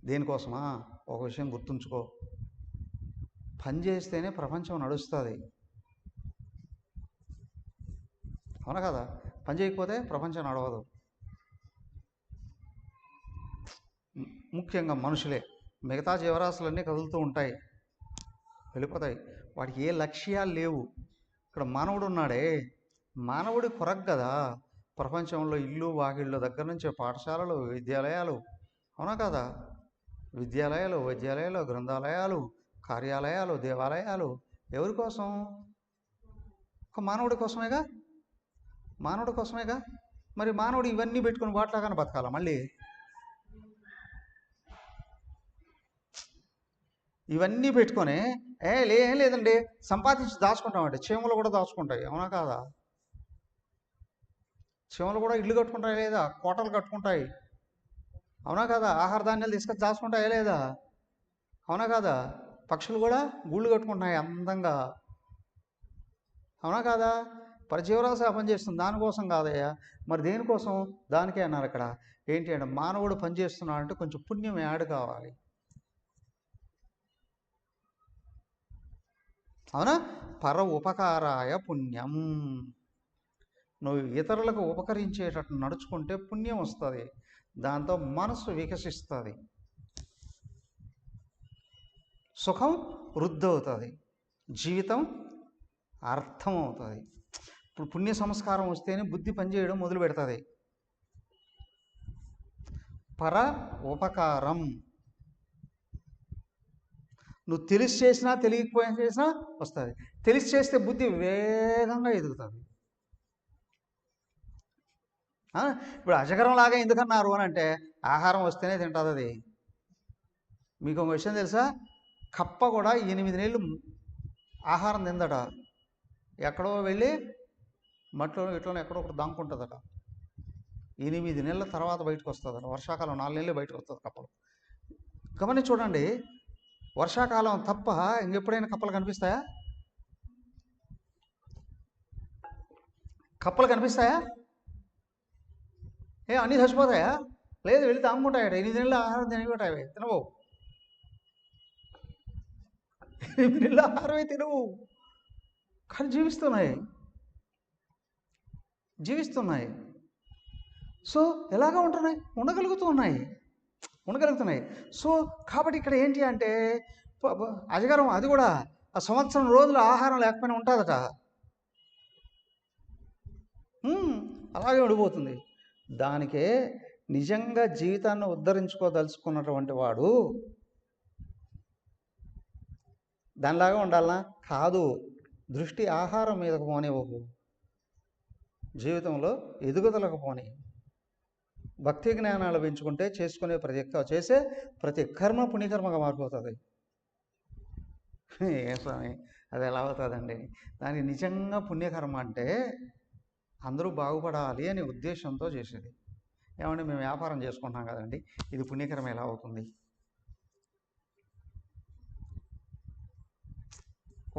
దేనికోసమా? ఒక విషయం గుర్తుంచుకో, పని చేస్తేనే ప్రపంచం నడుస్తుంది, అవునా కదా? పని చేయకపోతే ప్రపంచం నడవదు. ముఖ్యంగా మనుషులే, మిగతా జీవరాశులన్నీ కదులుతూ ఉంటాయి, వెళ్ళిపోతాయి, వాటికి ఏ లక్ష్యాలు లేవు. ఇక్కడ మానవుడు ఉన్నాడే, మానవుడి కొరకు కదా ప్రపంచంలో ఇల్లు వాకిళ్ళు దగ్గర నుంచి పాఠశాలలు, విద్యాలయాలు, అవునా కదా? విద్యాలయాలు, వైద్యాలయాలు, గ్రంథాలయాలు, కార్యాలయాలు, దేవాలయాలు ఎవరి కోసం? ఒక మానవుడి కోసమేగా. మరి మానవుడు ఇవన్నీ పెట్టుకుని వాటిలాగానే బతకాల? మళ్ళీ ఇవన్నీ పెట్టుకొని ఏం లేదండి సంపాదించి దాచుకుంటామంటే, చీమలు కూడా దాచుకుంటాయి, అవునా కాదా? చీమలు కూడా ఇల్లు కట్టుకుంటాయి లేదా, కోటలు కట్టుకుంటాయి, అవునా కదా? ఆహార ధాన్యాలు తీసుకొచ్చి దాచుకుంటాయా లేదా, అవునా కదా? పక్షులు కూడా గూళ్ళు కట్టుకుంటున్నాయి అందంగా, అవునా కాదా? జీవరాశి పనిచేస్తుంది, దానికోసం కాదయ్యా. మరి దేనికోసం? దానికే అన్నారు ఇక్కడ. ఏంటి అంటే, మానవుడు పనిచేస్తున్నాడంటే కొంచెం పుణ్యం యాడ్ కావాలి, అవునా? పర ఉపకారాయ పుణ్యం. నువ్వు ఇతరులకు ఉపకరించేటట్టు నడుచుకుంటే పుణ్యం వస్తుంది, దాంతో మనసు వికసిస్తుంది. సుఖం వృద్ధి అవుతుంది, జీవితం అర్థం అవుతుంది. ఇప్పుడు పుణ్య సంస్కారం వస్తేనే బుద్ధి పనిచేయడం మొదలు పెడుతుంది. పర ఉపకారం నువ్వు తెలిసి చేసినా తెలియకపోయినా చేసినా వస్తుంది. తెలిసి చేస్తే బుద్ధి వేగంగా ఎదుగుతుంది. ఇప్పుడు అజగరం లాగా ఎందుకన్నారు అని అంటే ఆహారం వస్తేనే తింటుంది అది. మీకు ఒక విషయం తెలుసా? కప్ప కూడా 8 నెలలు ఆహారం తిందట. ఎక్కడో వెళ్ళి మట్లో ఇట్లోనే ఎక్కడో ఒకటి దాంకుంటుందట. 8 నెలల తర్వాత బయటకు వస్తుందట. వర్షాకాలం 4 నెలలు బయటకు వస్తుంది కప్పలు. గమనించి చూడండి, వర్షాకాలం తప్ప ఇంకెప్పుడైనా కప్పలు కనిపిస్తాయా? కప్పలు కనిపిస్తాయా? అన్నీ చచ్చిపోతాయా? లేదు, వెళ్ళి తాముకుంటాయట. 8 నెలలు ఆహారం తినబెట్టాయి, తినవు. 8 నెలలు ఆహారమే తినవు, కానీ జీవిస్తున్నాయి. సో ఎలాగా ఉండగలుగుతున్నాయి. సో కాబట్టి ఇక్కడ ఏంటి అంటే అజగరం అది కూడా ఆ సంవత్సరం రోజులు ఆహారం లేకపోయినా ఉంటుందట. అలాగే ఉండిపోతుంది. దానికే నిజంగా జీవితాన్ని ఉద్ధరించుకోదలుచుకున్నటువంటి వాడు దానిలాగా ఉండాలనా? కాదు. దృష్టి ఆహారం మీదకు పోనివ్వకు, జీవితంలో ఎదుగుదలకు పోని. భక్తి జ్ఞానాలు పెంచుకుంటే చేసే ప్రతి కర్మ పుణ్యకర్మగా మారిపోతుంది. ఏ స్వామి, అది ఎలా అవుతుందండి? దానికి నిజంగా పుణ్యకర్మ అంటే అందరూ బాగుపడాలి అనే ఉద్దేశంతో చేసేది. ఏమంటే మేము వ్యాపారం చేసుకుంటాం కదండి, ఇది పుణ్యకర్మ ఎలా అవుతుంది?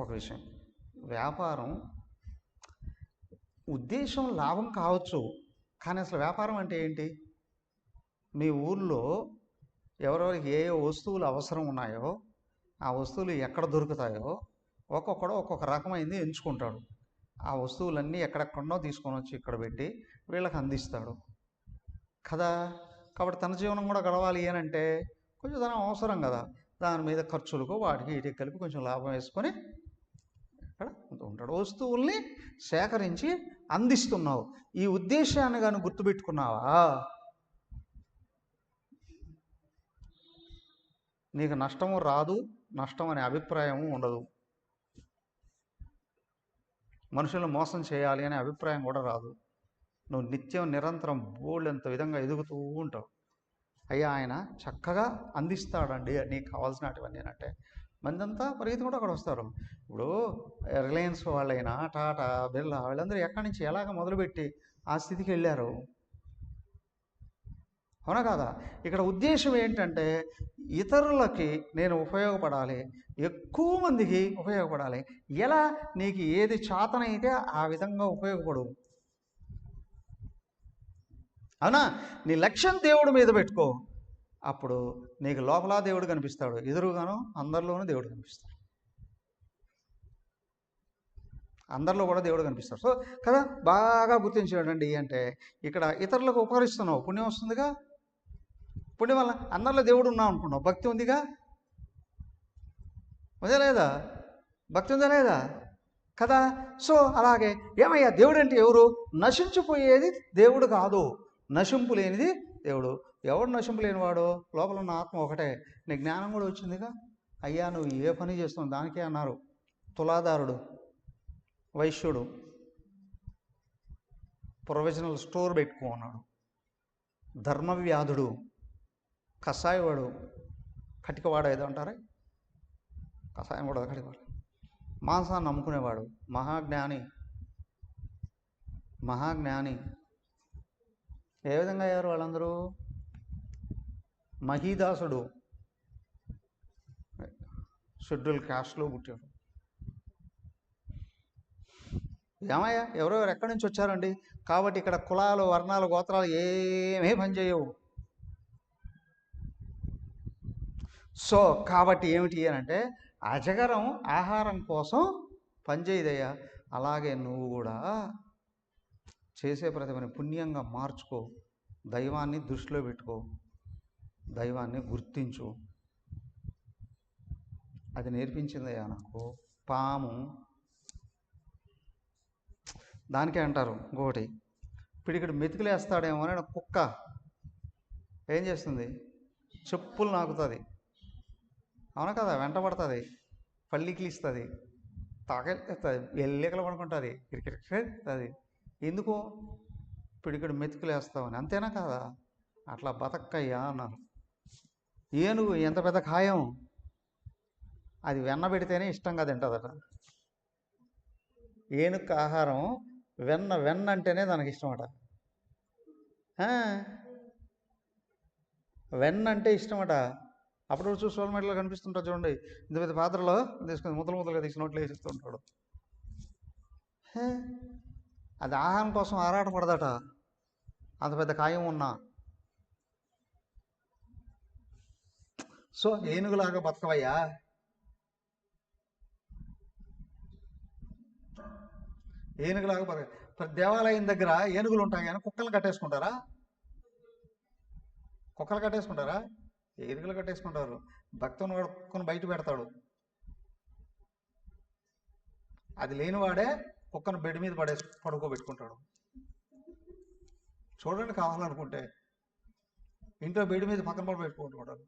ఒక విషయం, వ్యాపారం ఉద్దేశం లాభం కావచ్చు, కానీ అసలు వ్యాపారం అంటే ఏంటి? మీ ఊళ్ళో ఎవరెవరికి ఏ వస్తువులు అవసరం ఉన్నాయో ఆ వస్తువులు ఎక్కడ దొరుకుతాయో ఒక్కొక్కడు ఒక్కొక్క రకమైంది ఎంచుకుంటాడు. ఆ వస్తువులన్నీ ఎక్కడెక్కడో తీసుకొని వచ్చి ఇక్కడ పెట్టి వీళ్ళకి అందిస్తాడు కదా. కాబట్టి తన జీవనం కూడా గడవాలి అని అంటే కొంచెం ధనం అవసరం కదా. దాని మీద ఖర్చులకు వాటికి వీటికి కలిపి కొంచెం లాభం వేసుకొని ఇక్కడ ఉంటాడు. వస్తువుల్ని సేకరించి అందిస్తున్నావు. ఈ ఉద్దేశాన్ని కానీ గుర్తుపెట్టుకున్నావా, నీకు నష్టము రాదు, నష్టం అనే అభిప్రాయము ఉండదు. మనుషులను మోసం చేయాలి అనే అభిప్రాయం కూడా రాదు. నువ్వు నిత్యం నిరంతరం బోళ్ళెంత విధంగా ఎదుగుతూ ఉంటావు. అయ్యా ఆయన చక్కగా అందిస్తాడండి నీకు కావాల్సినటువన్నీ అంటే మందంతా పరిగెత్తి కూడా అక్కడ వస్తారు. ఇప్పుడు రిలయన్స్ వాళ్ళైనా టాటా, బిర్లా వాళ్ళందరూ ఎక్కడి నుంచి ఎలాగ మొదలుపెట్టి ఆ స్థితికి వెళ్ళారు, అవునా కాదా? ఇక్కడ ఉద్దేశం ఏంటంటే ఇతరులకి నేను ఉపయోగపడాలి, ఎక్కువ మందికి ఉపయోగపడాలి. ఎలా? నీకు ఏది చేతనైతే ఆ విధంగా ఉపయోగపడు. అవునా? నీ లక్ష్యం దేవుడి మీద పెట్టుకో, అప్పుడు నీకు లోపల దేవుడు కనిపిస్తాడు, ఎదురుగాను అందరిలోనూ దేవుడు కనిపిస్తాడు. అందరిలో కూడా దేవుడు కనిపిస్తాడు. సో కదా, బాగా గుర్తించాడండి అంటే ఇక్కడ ఇతరులకు ఉపకరిస్తున్నావు, పుణ్యం వస్తుందిగా. పుణ్యం వల్ల అందరిలో దేవుడు ఉన్నావు అనుకున్నావు, భక్తి ఉందిగా, ఉందా లేదా? భక్తి ఉందా లేదా కదా? సో అలాగే ఏమయ్యా, దేవుడు అంటే ఎవరు? నశించిపోయేది దేవుడు కాదు, నశింపు లేనిది దేవుడు. ఎవడు నశింపు లేనివాడు? లోపల ఉన్న ఆత్మ ఒకటే. నీ జ్ఞానం కూడా వచ్చిందిగా. అయ్యా నువ్వు ఏ పని చేస్తున్నావు దానికే అన్నారు. తులాదారుడు, వైశ్యుడు ప్రొవిజనల్ స్టోర్ పెట్టుకో అన్నాడు. ధర్మవ్యాధుడు, కషాయవాడు, కటికవాడు ఏదో అంటారే, కషాయం కూడా కటికవాడు, మాంసాన్ని నమ్ముకునేవాడు, మహాజ్ఞాని. ఏ విధంగా అయ్యారు వాళ్ళందరూ? మహీదాసుడు షెడ్యూల్ క్యాస్ట్లో పుట్టాడు. ఏమయ్యా, ఎవరెవరు ఎక్కడి నుంచి వచ్చారండి? కాబట్టి ఇక్కడ కులాలు, వర్ణాలు, గోత్రాలు ఏమీ పనిచేయవు. సో కాబట్టి ఏమిటి అని అంటే అజగరం ఆహారం కోసం పనిచేయదయ్యా. అలాగే నువ్వు కూడా చేసే ప్రతి పని పుణ్యంగా మార్చుకో, దైవాన్ని దృష్టిలో పెట్టుకో, దైవాన్ని గుర్తించు. అది నేర్పించిందయ్యా నాకు. పాము దానికే అంటారు ఇంకొకటి, పిడికిడు మెతుకులేస్తాడేమో అని కుక్క ఏం చేస్తుంది, చెప్పులు నాకుతుంది. అవునా కదా, వెంటబడుతుంది, పళ్ళికిలిస్తుంది, తాకెళ్తుంది, ఎల్లికలు పడుకుంటుంది, క్రికెట్ అది. ఎందుకు? పిడికిడు మెతుకులేస్తామని. అంతేనా కాదా? అట్లా బతక్కయ్యా అన్నారు. ఏనుగు ఎంత పెద్ద ఖాయం, అది వెన్న పెడితేనే ఇష్టంగా తింటుందట. ఏనుగు ఆహారం వెన్న అంటేనే దానికి ఇష్టమట. వెన్న అంటే ఇష్టమట. అప్పుడు చూసి సోల్ మెడలో కనిపిస్తుంటారు చూడండి, ఇంత పెద్ద పాత్రలో తీసుకుని ముద్దలుగా తీసి నోట్లో వేసిస్తూ ఉంటాడు. అది ఆహారం కోసం ఆరాటపడదట, అంత పెద్ద ఖాయం ఉన్నా. సో ఏనుగులాగా బతకవయ్యా. ఏనుగులాగా బతక. ప్రతి దేవాలయం దగ్గర ఏనుగులు ఉంటాయి కానీ కుక్కలు కట్టేసుకుంటారా? కుక్కలు కట్టేసుకుంటారా? ఏనుగులు కట్టేసుకుంటారు. భక్తుని వాడు కుక్కను బయట పెడతాడు. అది లేనివాడే కుక్కను బెడ్ మీద పడుకోబెట్టుకుంటాడు. చూడండి కావాలనుకుంటే, ఇంట్లో బెడ్ మీద పక్కన పడుకోబెట్టుకుంటాడు.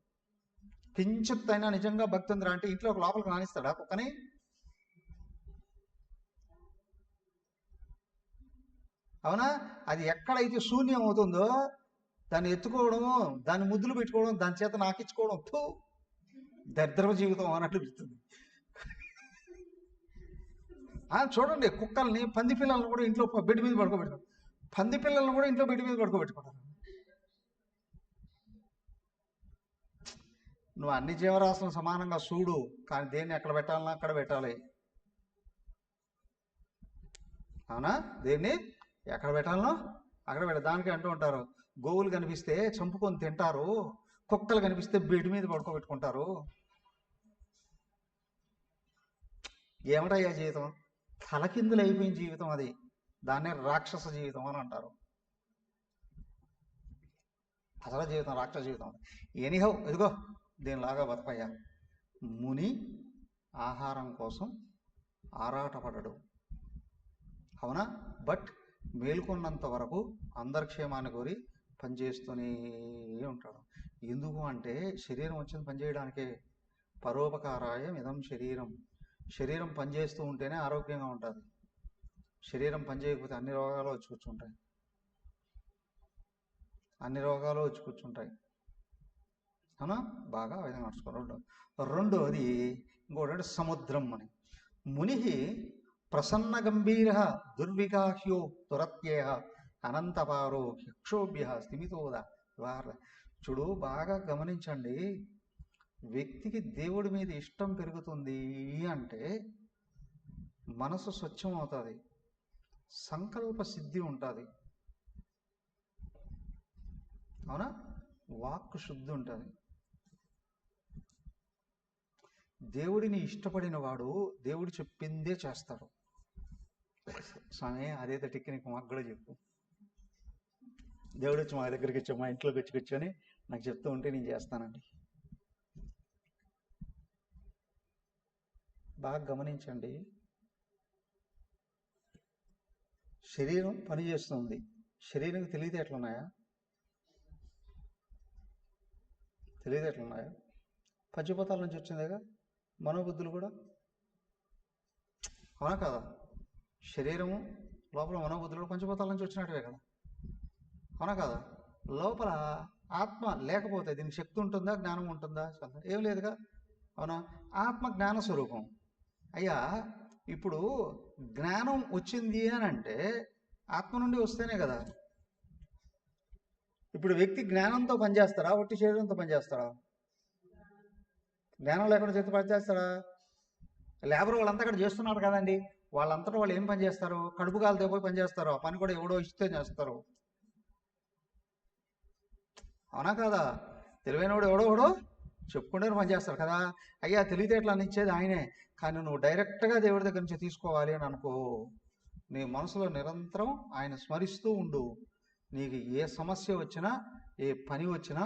కించిత్ అయినా నిజంగా భక్తి ఉందిరా అంటే ఇంట్లో ఒక లోపలికి రానిస్తాడా కుక్కని? అవునా? అది ఎక్కడైతే శూన్యం అవుతుందో దాన్ని ఎత్తుకోవడము, దాన్ని ముద్దులు పెట్టుకోవడం, దాని చేత నాకిచ్చుకోవడం, దరిద్రవ జీవితం అన్నట్లు చెప్తుంది. చూడండి, కుక్కల్ని, పంది పిల్లలను కూడా ఇంట్లో బెడ్ మీద పడుకోబెట్టుకుంటారు. పంది పిల్లలను కూడా ఇంట్లో బెడ్ మీద పడుకోబెట్టుకుంటారు. నువ్వు అన్ని జీవరాశులను సమానంగా చూడు, కానీ దేన్ని ఎక్కడ పెట్టాలన్నా అక్కడ పెట్టాలి. అవునా? దేన్ని ఎక్కడ పెట్టాలనో అక్కడ పెట్టాలి. దానికి అంటూ ఉంటారు, గోవులు కనిపిస్తే చంపుకొని తింటారు, కుక్కలు కనిపిస్తే బెడ్ మీద పడుకోబెట్టుకుంటారు. ఏమిటయ్యా జీవితం? తలకిందులు అయిపోయిన జీవితం అది. దాన్నే రాక్షస జీవితం అని అంటారు. అసలు జీవితం రాక్షస జీవితం. ఎనీహౌ, ఇదిగో దీనిలాగా బతకయ్యా. ముని ఆహారం కోసం ఆరాటపడడు, అవునా? బట్ మేల్కొన్నంత వరకు అందరి క్షేమాన్ని కోరి పనిచేస్తూనే ఉంటాడు. ఎందుకు అంటే శరీరం వచ్చింది పనిచేయడానికే. పరోపకారాయ ఇదం శరీరం. శరీరం పనిచేస్తూ ఉంటేనే ఆరోగ్యంగా ఉంటుంది. శరీరం పనిచేయకపోతే అన్ని రోగాలు వచ్చి కూర్చుంటాయి. అవునా? బాగా ఆ విధంగా నడుచుకో. రెండోది ఇంకోటి సముద్రం అని. ముని ప్రసన్న గంభీర దుర్విగాహ్యో దురత్యేహ అనంతపారో యక్షోభ్య స్థిమితోద. చూడు, బాగా గమనించండి. వ్యక్తికి దేవుడి మీద ఇష్టం పెరుగుతుంది అంటే మనసు స్వచ్ఛం అవుతుంది, సంకల్ప సిద్ధి ఉంటుంది, అవునా? వాక్కు శుద్ధి ఉంటుంది. దేవుడిని ఇష్టపడిన వాడు దేవుడు చెప్పిందే చేస్తాడు. స్వామి అదేదో టెక్నిక్ మాకు కూడా చెప్పు. దేవుడు వచ్చి మా దగ్గరికి వచ్చి మా ఇంట్లోకి వచ్చి కూర్చొని నాకు చెప్తూ ఉంటే నేను చేస్తానండి. బాగా గమనించండి, శరీరం పనిచేస్తుంది. శరీరంకి తెలివితేటలున్నాయా? పంచభూతాల నుంచి వచ్చిందేగా మనోబుద్ధులు కూడా, అవునా కదా? శరీరము లోపల మనోబుద్ధులు పంచభూతాల నుంచి వచ్చినట్టువే కదా, అవునా కదా? లోపల ఆత్మ లేకపోతే దీనికి శక్తి ఉంటుందా, జ్ఞానం ఉంటుందా? ఏం లేదుగా, అవునా? ఆత్మ జ్ఞాన స్వరూపం. అయ్యా, ఇప్పుడు జ్ఞానం వచ్చింది అని అంటే ఆత్మ నుండి వస్తేనే కదా. ఇప్పుడు వ్యక్తి జ్ఞానంతో పనిచేస్తాడా, ఒట్టి శరీరంతో పనిచేస్తాడా? జ్ఞానం లేకుండా చేతి పనిచేస్తాడా? లేబర్ వాళ్ళంతా అక్కడ చేస్తున్నారు కదండి, వాళ్ళంతటా వాళ్ళు ఏం పని చేస్తారు? కడుపు కాలితే పోయి పని చేస్తారు. ఆ పని కూడా ఎవడో ఇస్తే చేస్తారు, అవునా కదా? తెలివైనవాడు ఎవడో చెప్పుకుంటే పని చేస్తారు కదా. అయ్యా, తెలివితేటలు అని ఇచ్చేది ఆయనే, కానీ నువ్వు డైరెక్ట్గా దేవుడి దగ్గర నుంచి తీసుకోవాలి అని అనుకో. నీ మనసులో నిరంతరం ఆయన స్మరిస్తూ ఉండు. నీకు ఏ సమస్య వచ్చినా, ఏ పని వచ్చినా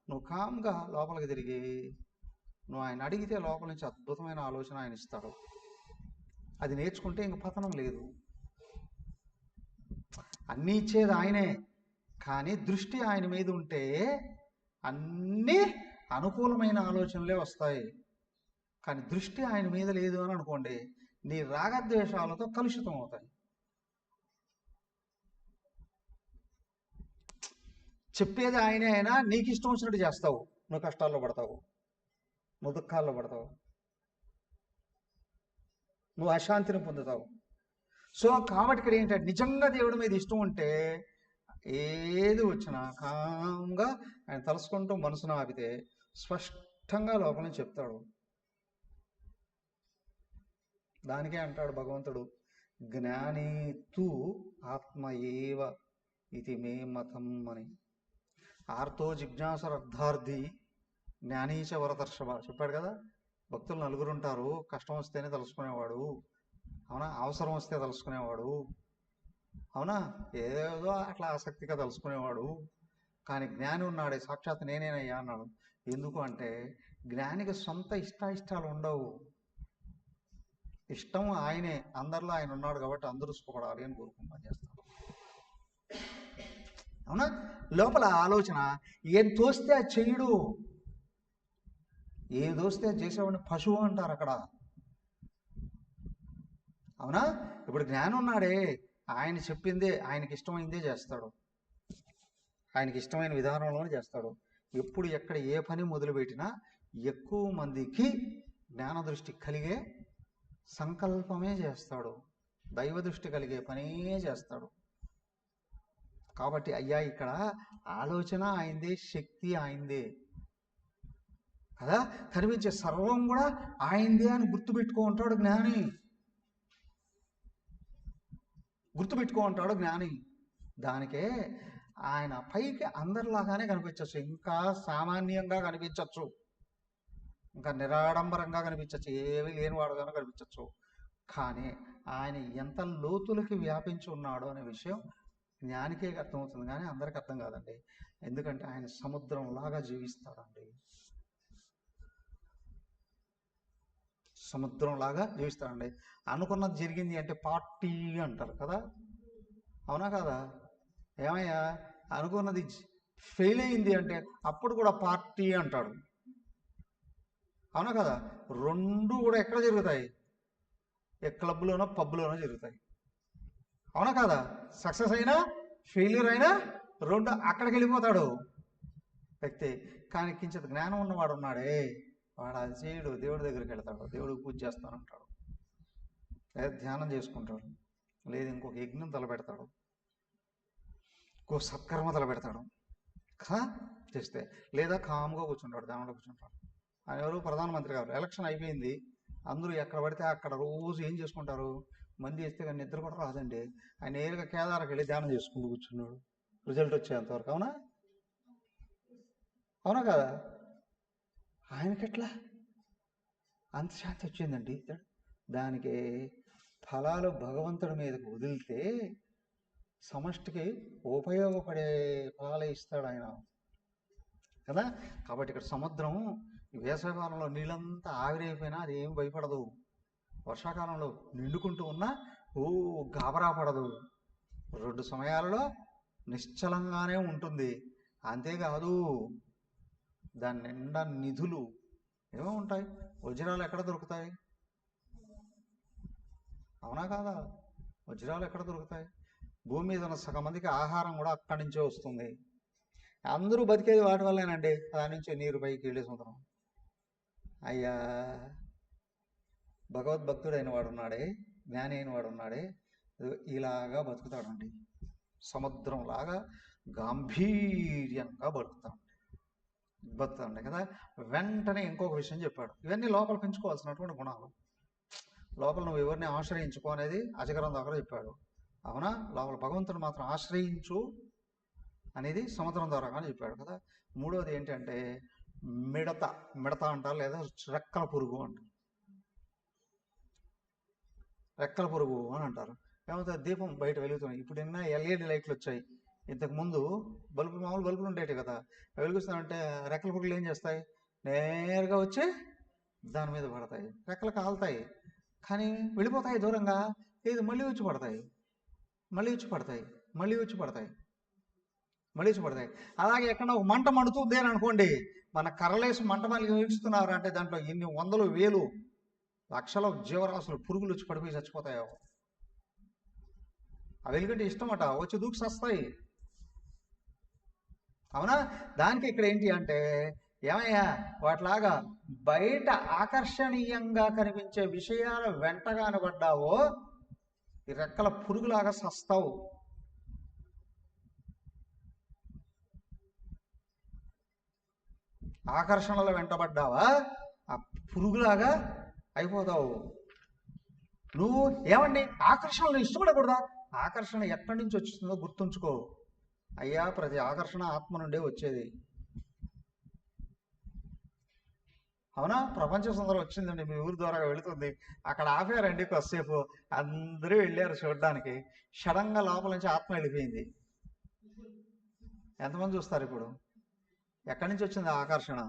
నువ్వు కామ్గా లోపలికి తిరిగి నువ్వు ఆయన అడిగితే లోపల నుంచి అద్భుతమైన ఆలోచన ఆయన ఇస్తాడు. అది నేర్చుకుంటే ఇంక పతనం లేదు. అన్నీ ఇచ్చేది ఆయనే, కానీ దృష్టి ఆయన మీద ఉంటే అన్నీ అనుకూలమైన ఆలోచనలే వస్తాయి. కానీ దృష్టి ఆయన మీద లేదు అని అనుకోండి, నీ రాగద్వేషాలతో కలుషితం అవుతాయి. చెప్పేది ఆయనే అయినా నీకు ఇష్టం వచ్చినట్టు చేస్తావు. నువ్వు కష్టాల్లో పడతావు, నువ్వు దుఃఖాల్లో పడతావు, నువ్వు అశాంతిని పొందుతావు. సో కాబట్టి ఇక్కడ ఏంటంటే, నిజంగా దేవుడి మీద ఇష్టం ఉంటే ఏది వచ్చినా కామ్గా ఆయన తలుసుకుంటూ మనసును ఆపితే స్పష్టంగా లోపల నుంచి చెప్తాడు. దానికే అంటాడు భగవంతుడు, జ్ఞానీ తు ఆత్మ ఏవ ఇది మే మతం అని. ఆర్తో జిజ్ఞాసరర్థార్థి జ్ఞానీచ వరదర్శవ చెప్పాడు కదా. భక్తులు నలుగురు ఉంటారు, కష్టం వస్తేనే తలుసుకునేవాడు, అవునా, అవసరం వస్తే తలుసుకునేవాడు, అవునా, ఏదో అట్లా ఆసక్తిగా తలుసుకునేవాడు. కానీ జ్ఞాని ఉన్నాడే, సాక్షాత్ నేనేనయ్యా అన్నాడు. ఎందుకు అంటే జ్ఞానికి సొంత ఇష్టాయిష్టాలు ఉండవు. ఇష్టం ఆయనే, అందరిలో ఆయన ఉన్నాడు కాబట్టి అందరూ సుఖపడాలి అని కోరుకుంటాను చేస్తాడు. అవునా, లోపల ఆలోచన ఏం తోస్తే అది చెయ్యడు, ఏం తోస్తే అది చేసేవాడిని పశువు అంటారు అక్కడ. అవునా, ఇప్పుడు జ్ఞానం ఉన్నాడే, ఆయన చెప్పిందే, ఆయనకి ఇష్టమైందే చేస్తాడు, ఆయనకి ఇష్టమైన విధానంలోనే చేస్తాడు. ఎప్పుడు ఎక్కడ ఏ పని మొదలుపెట్టినా ఎక్కువ మందికి జ్ఞాన దృష్టి కలిగే సంకల్పమే చేస్తాడు, దైవ దృష్టి కలిగే పనే చేస్తాడు. కాబట్టి అయ్యా ఇక్కడ ఆలోచన ఆయనదే, శక్తి ఆయనదే కదా, కనిపించే సర్వం కూడా ఆయనదే అని గుర్తుపెట్టుకో ఉంటాడు జ్ఞాని, గుర్తుపెట్టుకో ఉంటాడు జ్ఞాని. దానికే ఆయన పైకి అందరిలాగానే కనిపించవచ్చు, ఇంకా సామాన్యంగా కనిపించవచ్చు, ఇంకా నిరాడంబరంగా కనిపించవచ్చు, ఏమీ లేనివాడుగానే కనిపించవచ్చు. కానీ ఆయన ఎంత లోతులకి వ్యాపించి ఉన్నాడు అనే విషయం జ్ఞానికే అర్థమవుతుంది, కానీ అందరికి అర్థం కాదండి. ఎందుకంటే ఆయన సముద్రంలాగా జీవిస్తాడండి, సముద్రంలాగా జీవిస్తాడండి. అనుకున్నది జరిగింది అంటే పార్టీ అంటారు కదా, అవునా కదా. ఏమయ్యా అనుకున్నది ఫెయిల్ అయింది అంటే అప్పుడు కూడా పార్టీ అంటాడు, అవునా కదా. రెండు కూడా ఎక్కడ జరుగుతాయి, ఏ క్లబ్లోనో పబ్లోనో జరుగుతాయి, అవునా కదా. సక్సెస్ అయినా ఫెయిల్యూర్ అయినా రెండు అక్కడికి వెళ్ళిపోతాడు వ్యక్తి. కానీ కించిత్ జ్ఞానం ఉన్నవాడు ఉన్నాడే, వాడు అది చేయడు, దేవుడి దగ్గరికి వెళ్తాడు, దేవుడికి పూజ చేస్తానంటాడు, లేదా ధ్యానం చేసుకుంటాడు, లేదు ఇంకొక యజ్ఞం తలపెడతాడు, ఇంకో సత్కర్మ తలపెడతాడు కదా చేస్తే, లేదా కామ్గా కూర్చుంటాడు, ధ్యానంలో కూర్చుంటాడు. ఆయన ఎవరు, ప్రధానమంత్రి గారు. ఎలక్షన్ అయిపోయింది, అందరూ ఎక్కడ పడితే అక్కడ రోజు ఏం చేసుకుంటారు, మంది వేస్తే కానీ నిద్ర కూడా రాదండి. ఆయన నేరుగా కేదార్కి వెళ్ళి ధ్యానం చేసుకుంటూ కూర్చున్నాడు రిజల్ట్ వచ్చేంతవరకు, అవునా, అవునా కదా. ఆయనకెట్లా అంత శాంతి వచ్చిందండి. దానికి ఫలాలు భగవంతుడి మీదకి వదిలితే సమష్టికి ఉపయోగపడే ఫలాలే ఇస్తాడు ఆయన కదా. కాబట్టి ఇక్కడ సముద్రం వేసవికాలంలో నీళ్ళంతా ఆవిరైపోయినా అది ఏం భయపడదు, వర్షాకాలంలో నిండుకుంటూ ఉన్నా గాబరా పడదు, రెండు సమయాలలో నిశ్చలంగానే ఉంటుంది. అంతేకాదు దాని నిండా నిధులు ఏమో ఉంటాయి. వజ్రాలు ఎక్కడ దొరుకుతాయి, అవునా కాదా. వజ్రాలు ఎక్కడ దొరుకుతాయి, భూమి మీద ఉన్న సగం మందికి ఆహారం కూడా అక్కడి నుంచే వస్తుంది. అందరూ బతికేది వాటి వల్లేనండి, దాని నుంచే నీరు పైకి వెళ్ళి సముద్రం. అయ్యా భగవద్భక్తుడైన వాడు ఉన్నాడే, జ్ఞాని అయిన వాడు ఉన్నాడే, ఇలాగా బతుకుతాడండి, సముద్రంలాగా గాంభీర్యంగా బతుకుతాడు కదా. వెంటనే ఇంకొక విషయం చెప్పాడు, ఇవన్నీ లోపల పెంచుకోవాల్సినటువంటి గుణాలు. లోపల నువ్వు ఎవరిని ఆశ్రయించుకో అనేది అజగరం దగ్గర చెప్పాడు, అవునా. లోపల భగవంతుని మాత్రం ఆశ్రయించు అనేది సముద్రం ద్వారా చెప్పాడు కదా. మూడవది ఏంటంటే మిడత అంటారు, లేదా రెక్కల పురుగు అంటారు, రెక్కల పురుగు అని అంటారు. ఏమవుతుంది, దీపం బయట వెలుగుతున్నాయి, ఇప్పుడు నిన్న ఎల్ఈడి లైట్లు వచ్చాయి, ఇంతకుముందు మామూలు బల్బులు ఉండేవి కదా, వెలుగుస్తానంటే రెక్కల పురుగులు ఏం చేస్తాయి, నేరుగా వచ్చి దాని మీద పడతాయి, రెక్కలు కాలుతాయి, కానీ వెళ్ళిపోతాయి దూరంగా. లేదు, మళ్ళీ వచ్చి పడతాయి, మళ్ళీ వచ్చి పడతాయి, మళ్ళీ వచ్చి పడతాయి, మళ్ళీ వచ్చి పడతాయి. అలాగే ఎక్కడ ఒక మంట మండుతుంది అని అనుకోండి, మన కర్రలేసి మంట మళ్ళీ వీక్షిస్తున్నారు అంటే దాంట్లో ఎన్ని వందలు వేలు లక్షల జీవరాశులు పురుగులు వచ్చి పడిపోయి చచ్చిపోతాయో. అవి ఎందుకంటే ఇష్టమట, వచ్చి దూకి సస్తాయి. అవునా? దానికి ఇక్కడ ఏంటి అంటే, ఏమయ్యా వాటిలాగా బయట ఆకర్షణీయంగా కనిపించే విషయాల వెంట కనబడ్డావో ఈ రెక్కల పురుగులాగా సస్తావు. ఆకర్షణల వెంటబడ్డావా ఆ పురుగులాగా అయిపోతావు. నువ్వు ఏమండి ఆకర్షణలు ఇష్టపడకూడదా? ఆకర్షణ ఎక్కడి నుంచి వచ్చిందో గుర్తుంచుకో అయ్యా. ప్రతి ఆకర్షణ ఆత్మ నుండే వచ్చేది. అవునా? ప్రపంచ సుందరం వచ్చిందండి, మీ ఊరి ద్వారా వెళుతుంది, అక్కడ ఆపారండి కొద్దిసేపు, అందరూ వెళ్ళారు చూడడానికి. సడన్గా లోపల నుంచి ఆత్మ వెళ్ళిపోయింది. ఎంతమంది చూస్తారు ఇప్పుడు? ఎక్కడి నుంచి వచ్చింది ఆకర్షణ?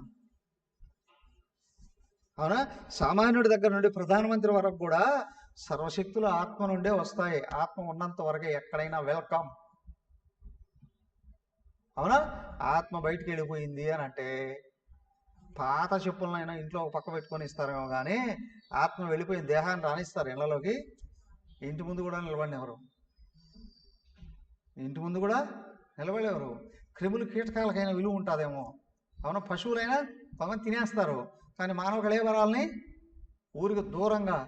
అవునా? సామాన్యుడి దగ్గర నుండి ప్రధానమంత్రి వరకు కూడా సర్వశక్తులు ఆత్మ నుండే వస్తాయి. ఆత్మ ఉన్నంత వరకే ఎక్కడైనా వెల్కమ్. అవునా? ఆత్మ బయటికి వెళ్ళిపోయింది అని అంటే పాత చెప్పులనైనా ఇంట్లో ఒక పక్క పెట్టుకొని ఇస్తారేమో కానీ ఆత్మ వెళ్ళిపోయిన దేహాన్ని రానిస్తారు ఇళ్లలోకి? ఇంటి ముందు కూడా నిలబడినెవరు? ఇంటి ముందు కూడా నిలబడేవారు. క్రిములు కీటకాలకైనా విలువ ఉంటుందేమో. అవునా? పశువులైనా కొంతమంది తినేస్తారు, కానీ మానవ కళేబరాలని ఊరికి దూరంగా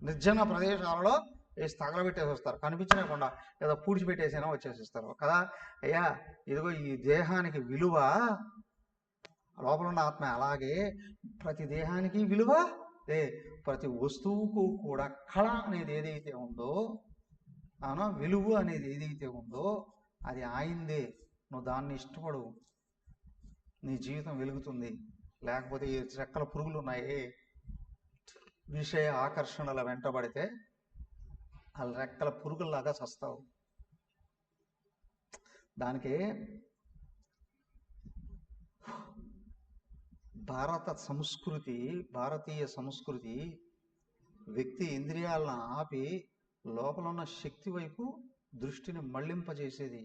నిర్జన ప్రదేశాలలో వేసి తగలబెట్టేసి వస్తారు, కనిపించకుండా ఏదో పూడ్చిపెట్టేసైనా వచ్చేసిస్తారు కదా. అయ్యా ఇదిగో ఈ దేహానికి విలువ, లోపల ఉన్న ఆత్మ అలాగే ప్రతి దేహానికి విలువ, ప్రతి వస్తువుకు కూడా కళ అనేది ఏదైతే ఉందో, అవునా, విలువ అనేది ఏదైతే ఉందో అది ఆయిందే. నువ్వు దాన్ని ఇష్టపడు, నీ జీవితం వెలుగుతుంది. లేకపోతే ఈ రెక్కల పురుగులు ఉన్నాయి, విషయ ఆకర్షణల వెంటబడితే ఆ రెక్కల పురుగుల్లాగా చస్తావు. దానికి భారతీయ సంస్కృతి వ్యక్తి ఇంద్రియాలను ఆపి లోపల ఉన్న శక్తి వైపు దృష్టిని మళ్లింపజేసేది.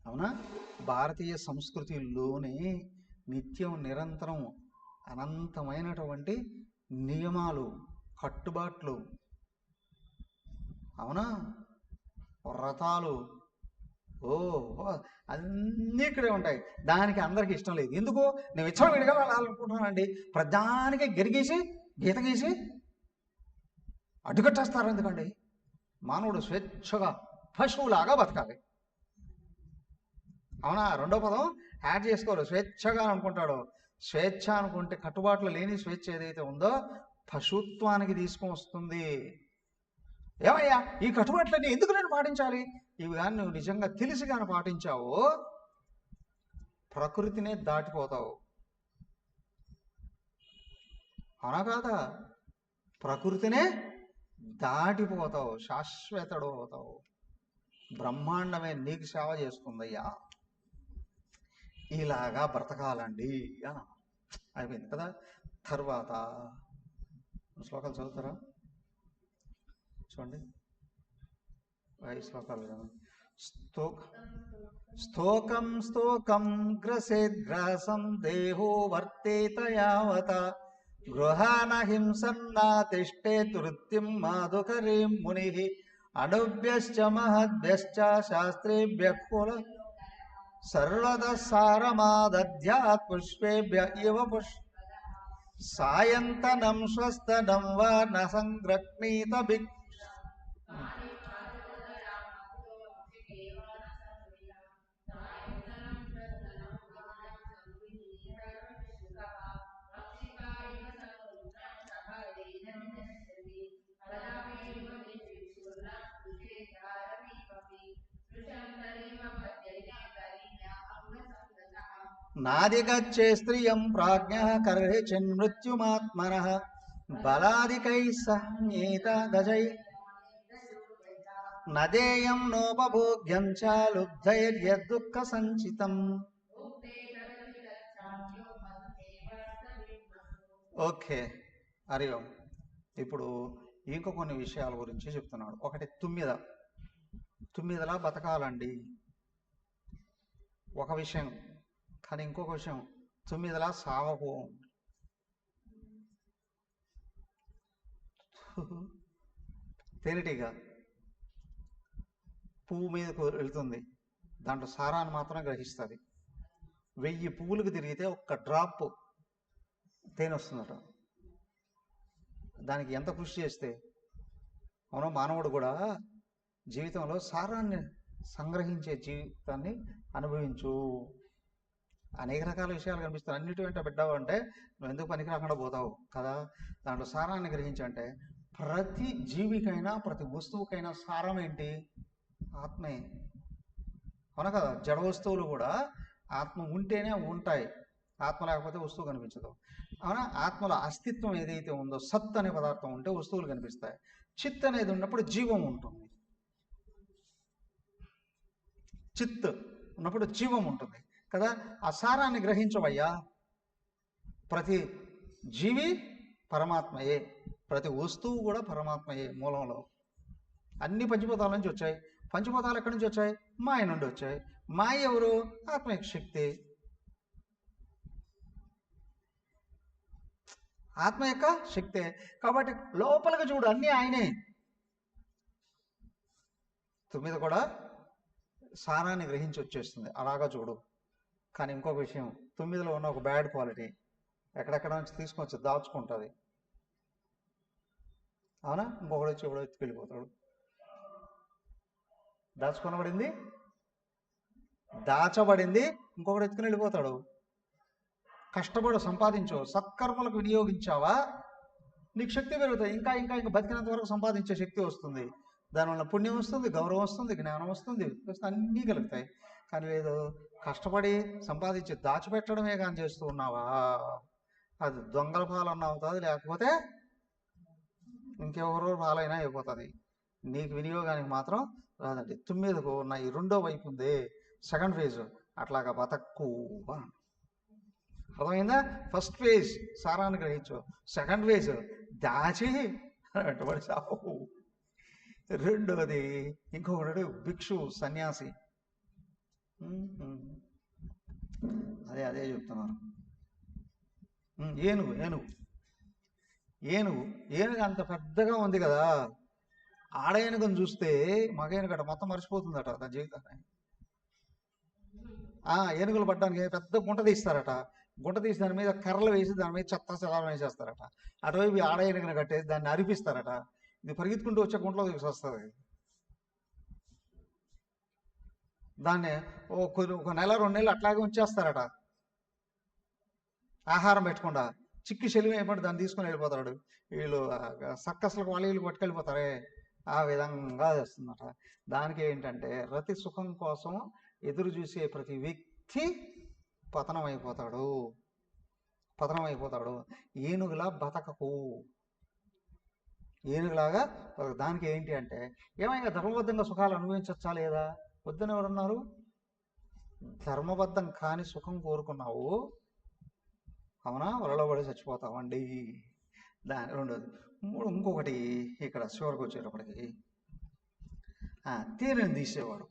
అవునా? భారతీయ సంస్కృతిలోనే నిత్యం నిరంతరం అనంతమైనటువంటి నియమాలు, కట్టుబాట్లు, అవునా, వ్రతాలు, అన్నీ ఇక్కడే ఉంటాయి. దానికి అందరికీ ఇష్టం లేదు. ఎందుకు? నేను విచ్చలవిడిగా వెళ్ళాలనుకుంటున్నానండి. ప్రధానికి గెరిగేసి గీత గీసి అడ్డుకట్టేస్తారు. ఎందుకండి? మానవుడు స్వేచ్ఛగా పశువులాగా బతకాలి. అవునా? రెండో పదం యాడ్ చేసుకోవాలి. స్వేచ్ఛగా అనుకుంటాడు. స్వేచ్ఛ అనుకుంటే కట్టుబాట్లు లేని స్వేచ్ఛ ఏదైతే ఉందో పశుత్వానికి తీసుకొని వస్తుంది. ఏమయ్యా ఈ కట్టుబాట్లన్నీ ఎందుకు నేను పాటించాలి? ఇవి కానీ నువ్వు నిజంగా తెలిసి కానీ పాటించావో ప్రకృతినే దాటిపోతావు. అవునా కాదా? ప్రకృతినే దాటిపోతావు, శాశ్వతడు అవుతావు. బ్రహ్మాండమే నీకు సేవ చేస్తుందయ్యా. ఇలాగా బ్రతకాలండి అని అయిపోయింది కదా. తర్వాత శ్లోకాలు చదువుతారా? చూడండి, 5 శ్లోకాలు కదా. స్తోకం స్తోకం గ్రసేద్గ్రాసం దేహో వర్తేత యావత గృహాన హింసన్నా తిష్టేత్ వృత్తిం మాధుకరీం ముని అణుభ్యశ్చ మహద్భ్యశ్చ శాస్త్రేభ్యః కుల సర్వద సారమాదధ్యాత్ పుష్పేభ్య ఇవ పుష్ప సాయంతనం స్వస్తనం వా న సంగ్రహ్ణీత భిక్. నాదిగచ్చే స్త్రియం ప్రాజ్ఞ కర్హే చిన్మృత్యుమాత్మనః బలాదికై సంహీత గజై నదేయం నోపభోగ్యం చ లుబ్ధైర్యదుఃఖ సంచితం. ఓకే, హరి ఓం. ఇప్పుడు ఇంకో కొన్ని విషయాల గురించి చెప్తున్నాడు. ఒకటి తుమ్మిదలా బతకాలండి, ఒక విషయం. కానీ ఇంకొక విషయం, తుమ్మిదలా సావకు. తేనెటీగ పువ్వు మీదకు వెళ్తుంది, దాంట్లో సారాన్ని మాత్రం గ్రహిస్తుంది. 1000 పువ్వులకు తిరిగితే ఒక్క డ్రాప్ తేనె వస్తుందట. దానికి ఎంత కృషి చేస్తే. అవును, మానవుడు కూడా జీవితంలో సారాన్ని సంగ్రహించే జీవితాన్ని అనుభవించు. అనేక రకాల విషయాలు కనిపిస్తాయి. అన్నిటి వెంట బిడ్డావు అంటే నువ్వు ఎందుకు పనికి రాకుండా పోతావు కదా. దాంట్లో సారాన్ని గ్రహించంటే ప్రతి జీవికైనా ప్రతి వస్తువుకైనా సారం ఏంటి? ఆత్మే. అవునా కదా. జడ వస్తువులు కూడా ఆత్మ ఉంటేనే ఉంటాయి, ఆత్మ లేకపోతే వస్తువు కనిపించదు. అవునా. ఆత్మలో అస్తిత్వం ఏదైతే ఉందో, సత్ అనే పదార్థం ఉంటే వస్తువులు కనిపిస్తాయి. చిత్ అనేది ఉన్నప్పుడు జీవం ఉంటుంది, చిత్ ఉన్నప్పుడు జీవం ఉంటుంది కదా. ఆ సారాన్ని గ్రహించవయ్యా. ప్రతి జీవి పరమాత్మయే, ప్రతి వస్తువు కూడా పరమాత్మయే. మూలంలో అన్ని పంచభూతాల నుంచి వచ్చాయి. పంచభూతాలు ఎక్కడి నుంచి వచ్చాయి? మాయ నుండి వచ్చాయి. మాయ ఎవరు? ఆత్మ యొక్క శక్తి. ఆత్మ యొక్క శక్తే. కాబట్టి లోపలికి చూడు, అన్నీ ఆయనే. తొమ్మిది కూడా సారాన్ని గ్రహించి వచ్చేస్తుంది, అలాగా చూడు. కానీ ఇంకొక విషయం, 9లో ఉన్న ఒక బ్యాడ్ క్వాలిటీ ఎక్కడెక్కడ నుంచి తీసుకొచ్చి దాచుకుంటుంది. అవునా. ఇంకొకటి వచ్చి ఎవడో ఎత్తుకెళ్ళిపోతాడు. దాచబడింది ఇంకొకటి ఎత్తుకుని వెళ్ళిపోతాడు. కష్టపడు, సంపాదించు, సత్కర్మలకు వినియోగించావా, నీకు శక్తి పెరుగుతుంది. ఇంకా ఇంకా ఇంకా బతికినంత వరకు సంపాదించే శక్తి వస్తుంది. దానివల్ల పుణ్యం వస్తుంది, గౌరవం వస్తుంది, జ్ఞానం వస్తుంది, అన్నీ కలుగుతాయి. కానీ లేదు, కష్టపడి సంపాదించి దాచిపెట్టడమే కానీ చేస్తూ ఉన్నావా, అది దొంగల పాలన్నా అవుతుంది, లేకపోతే ఇంకెవరో పాలైనా అయిపోతుంది. నీకు వినియోగానికి మాత్రం రాదండి. 9కు ఉన్న ఈ రెండో వైపు ఉంది, సెకండ్ ఫేజ్. అట్లాగా బతక్కు. అర్థమైందా? ఫస్ట్ ఫేజ్ సారాన్ని గ్రహించు, సెకండ్ ఫేజ్ దాచి అటువంటి సావు. రెండోది ఇంకొకడు భిక్షు, సన్యాసి. అదే చెప్తున్నారు. ఏనుగు అంత పెద్దగా ఉంది కదా. ఆడ ఏనుగుని చూస్తే మగ ఏనుగట మొత్తం మర్చిపోతుందట దాని జీవితాన్ని. ఏనుగులు పడ్డానికి పెద్ద గుంట తీస్తారట. గుంట తీసి దాని మీద కర్రలు వేసి దాని మీద చెత్త సెలవు వేసేస్తారట. అటువైపు ఆడ ఏనుగుని కట్టేసి దాన్ని అరిపిస్తారట. ఇది పరిగెత్తుకుంటూ వచ్చే గుంటలో తీసుకొస్తుంది. దాన్ని ఒక నెల 2 నెలలు అట్లాగే ఉంచేస్తారట, ఆహారం పెట్టకుండా. చిక్కి చెలిమి అయిపోయి దాన్ని తీసుకుని వెళ్ళిపోతాడు. వీళ్ళు సర్కస్లకు వీళ్ళు పట్టుకెళ్ళిపోతారే, ఆ విధంగా చేస్తుందట. దానికి ఏంటంటే రతి సుఖం కోసం ఎదురు చూసే ప్రతి వ్యక్తి పతనమైపోతాడు. ఏనుగులా బతకకు, ఏనుగులాగా. దానికి ఏంటి అంటే, ఏమైనా ధర్మబద్ధంగా సుఖాలు అనుభవించచ్చా లేదా? వద్దని ఎవరన్నారు? ధర్మబద్ధం కాని సుఖం కోరుకున్నావు, అవునా, వలలో పడి చచ్చిపోతామండి. రెండోది. ఇంకొకటి ఇక్కడ చివరికి వచ్చేటప్పటికి తేనెని తీసేవాడు,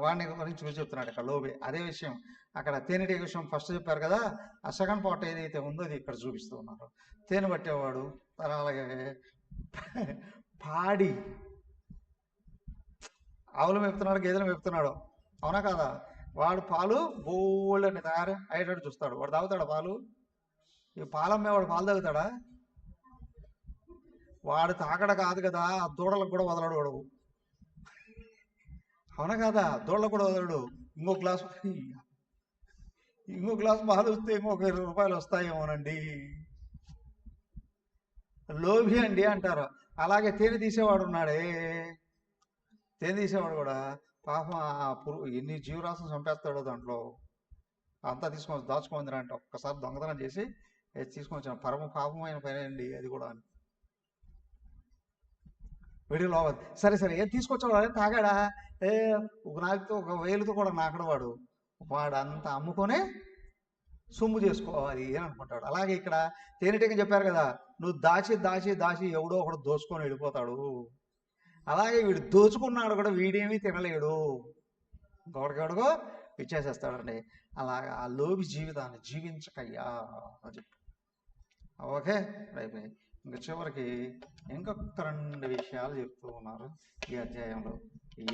వాడిని గురించి చూసి చెప్తున్నాడు ఇక్కడ లోబే. అదే విషయం అక్కడ తేనెటీగ విషయం ఫస్ట్ చెప్పారు కదా. ఆ సెకండ్ పార్ట్ ఏదైతే ఉందో అది ఇక్కడ చూపిస్తూ ఉన్నారు. తేనె పట్టేవాడు, అలాగే పాడి ఆవులు మేపుతున్నాడు, గేదెలు మేపుతున్నాడు, అవునా కదా. వాడు పాలు బోళ్ళని తయారు అయ్యేటట్టు చూస్తాడు. వాడు తాగుతాడా పాలు? ఈ పాలమ్మేవాడు పాలు తాగుతాడా? వాడు తాగడ కాదు కదా, దూడలకు కూడా వదలడు వాడు, అవునా కదా. దూడలకు కూడా వదలడు. ఇంకో గ్లాసు పాలు వస్తే ఇంకొక 20 రూపాయలు వస్తాయేమోనండి. లోభి అండి అంటారు. అలాగే తేనె తీసేవాడు ఉన్నాడే, తేనె తీసేవాడు కూడా పాపం ఎన్ని జీవరాశులు చంపేస్తాడో దాంట్లో. అంతా తీసుకొని దాచుకోండి అంటే ఒక్కసారి దొంగతనం చేసి తీసుకొని వచ్చిన పరమ పాపమైన పని అండి అది కూడా. వీడియోలో సరే ఏం తీసుకొచ్చాడు, తాగాడా? ఒక నాకుతో ఒక వేలుతో కూడా నాకడు వాడు అంతా అమ్ముకొని సొమ్ము చేసుకోవాలి అని అనుకుంటాడు. అలాగే ఇక్కడ తేనెటీగ చెప్పారు కదా, నువ్వు దాచి దాచి దాచి ఎవడో ఒకడు దోచుకొని వెళ్ళిపోతాడు. అలాగే వీడు దోచుకున్నాడు కూడా వీడేమీ తినలేడు, ఇంకొకడికెవడికో ఇచ్చేసేస్తాడండి. అలాగా ఆ లోభి జీవితాన్ని జీవించకయ్యా అని చెప్పి. ఓకే, అయిపోయి ఇంకా చివరికి ఇంకొక 2 విషయాలు చెప్తూ ఉన్నారు ఈ అధ్యాయంలో.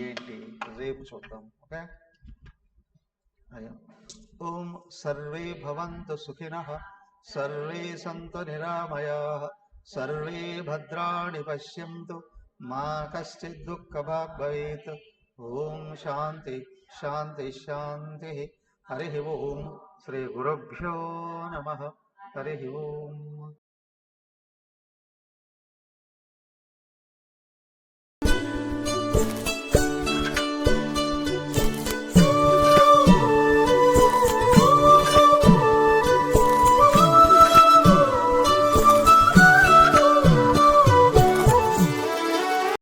ఏంటి రేపు చూద్దాం. ఓకే, అయ్యా. ఓం సర్వే భవంతు సుఖినః, సర్వే సంతు నిరామయాః, సర్వే భద్రాణి పశ్యంతు, మా కశ్చిద్ దుఃఖభాగ్ భవేత్. ఓం శాంతి శాంతి శాంతి. హరి ఓం. శ్రీ గురుభ్యో నమః. హరి ఓం.